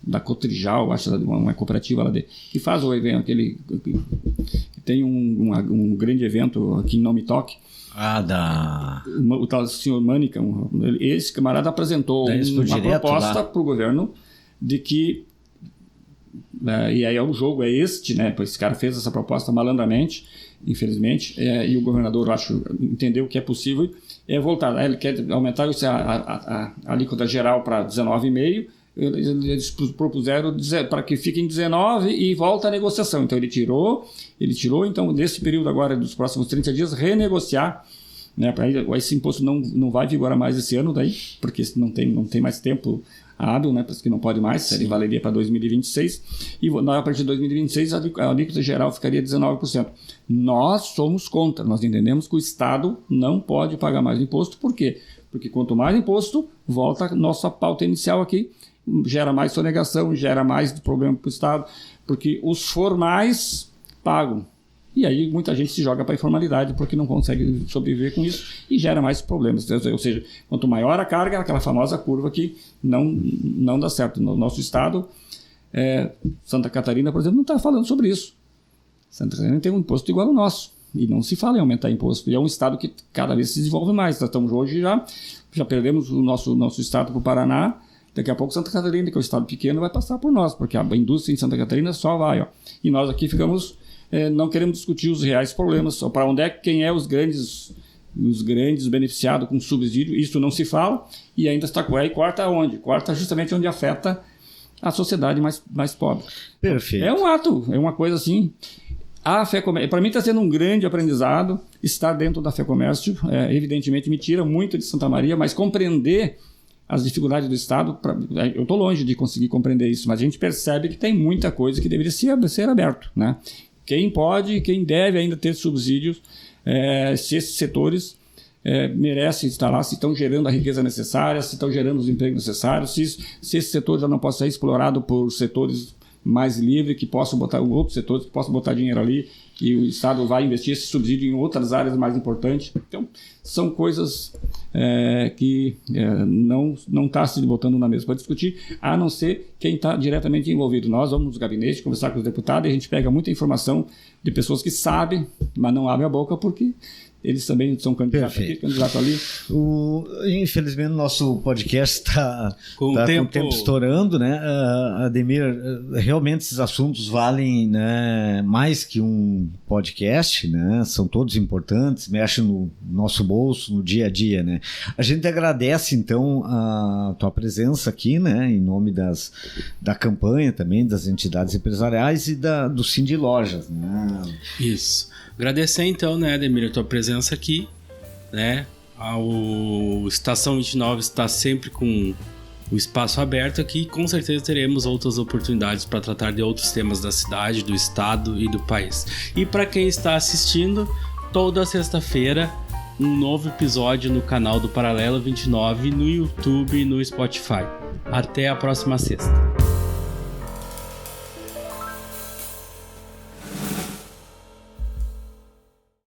da Cotrijal, acho, uma cooperativa lá que faz o evento, que tem um grande evento aqui em Não Me Toque. O tal senhor Mânica, esse camarada apresentou uma proposta para o governo de que... e aí o jogo é este, né? Esse cara fez essa proposta malandramente, infelizmente, e o governador, acho, entendeu que é possível, voltar. Ele quer aumentar a alíquota geral para 19,5%, eles propuseram para que fique em 19% e volta a negociação. Então ele tirou, então nesse período agora, dos próximos 30 dias, renegociar, né? Esse imposto não vai vigorar mais esse ano daí, porque não tem mais tempo hábil, né? Porque não pode mais, ele valeria para 2026, e a partir de 2026 a alíquota geral ficaria 19%. Nós somos contra, nós entendemos que o Estado não pode pagar mais imposto. Por quê? Porque quanto mais imposto, volta a nossa pauta inicial aqui, gera mais sonegação, gera mais problema para o Estado, porque os formais pagam. E aí muita gente se joga para a informalidade porque não consegue sobreviver com isso e gera mais problemas. Ou seja, quanto maior a carga, aquela famosa curva que não dá certo. No nosso estado, Santa Catarina, por exemplo, não está falando sobre isso. Santa Catarina tem um imposto igual ao nosso e não se fala em aumentar imposto. E é um estado que cada vez se desenvolve mais. Nós estamos hoje já perdemos o nosso estado para o Paraná. Daqui a pouco Santa Catarina, que é um estado pequeno, vai passar por nós, porque a indústria em Santa Catarina só vai. Ó. E nós aqui ficamos... não queremos discutir os reais problemas, só para onde quem é os grandes beneficiados com subsídio, isso não se fala, e ainda está e corta onde? Corta justamente onde afeta a sociedade mais pobre. Perfeito. É um ato, é uma coisa assim. A FEComércio, para mim está sendo um grande aprendizado estar dentro da FEComércio, evidentemente me tira muito de Santa Maria, mas compreender as dificuldades do Estado, eu estou longe de conseguir compreender isso, mas a gente percebe que tem muita coisa que deveria ser aberto, né? quem pode e quem deve ainda ter subsídios, se esses setores merecem estar lá, se estão gerando a riqueza necessária, se estão gerando os empregos necessários, se esse setor já não pode ser explorado por setores mais livres, que possam botar outros setores que possam botar dinheiro ali, que o Estado vai investir esse subsídio em outras áreas mais importantes. Então, são coisas que não está se botando na mesa para discutir, a não ser quem está diretamente envolvido. Nós vamos nos gabinetes conversar com os deputados e a gente pega muita informação de pessoas que sabem, mas não abrem a boca porque eles também são candidatos aqui, candidato ali. Infelizmente, o nosso podcast está com o tempo estourando, né? Ademir, realmente esses assuntos valem, né, mais que um podcast, né? São todos importantes, mexem no nosso bolso, no dia a dia, né? A gente agradece, então, a tua presença aqui, né? Em nome da campanha também, das entidades empresariais e do Cindy Lojas, né? Isso. Agradecer então, né, Ademir, a tua presença aqui, né? O Estação 29 está sempre com o espaço aberto aqui e com certeza teremos outras oportunidades para tratar de outros temas da cidade, do estado e do país. E para quem está assistindo, toda sexta-feira, um novo episódio no canal do Paralelo 29, no YouTube e no Spotify. Até a próxima sexta.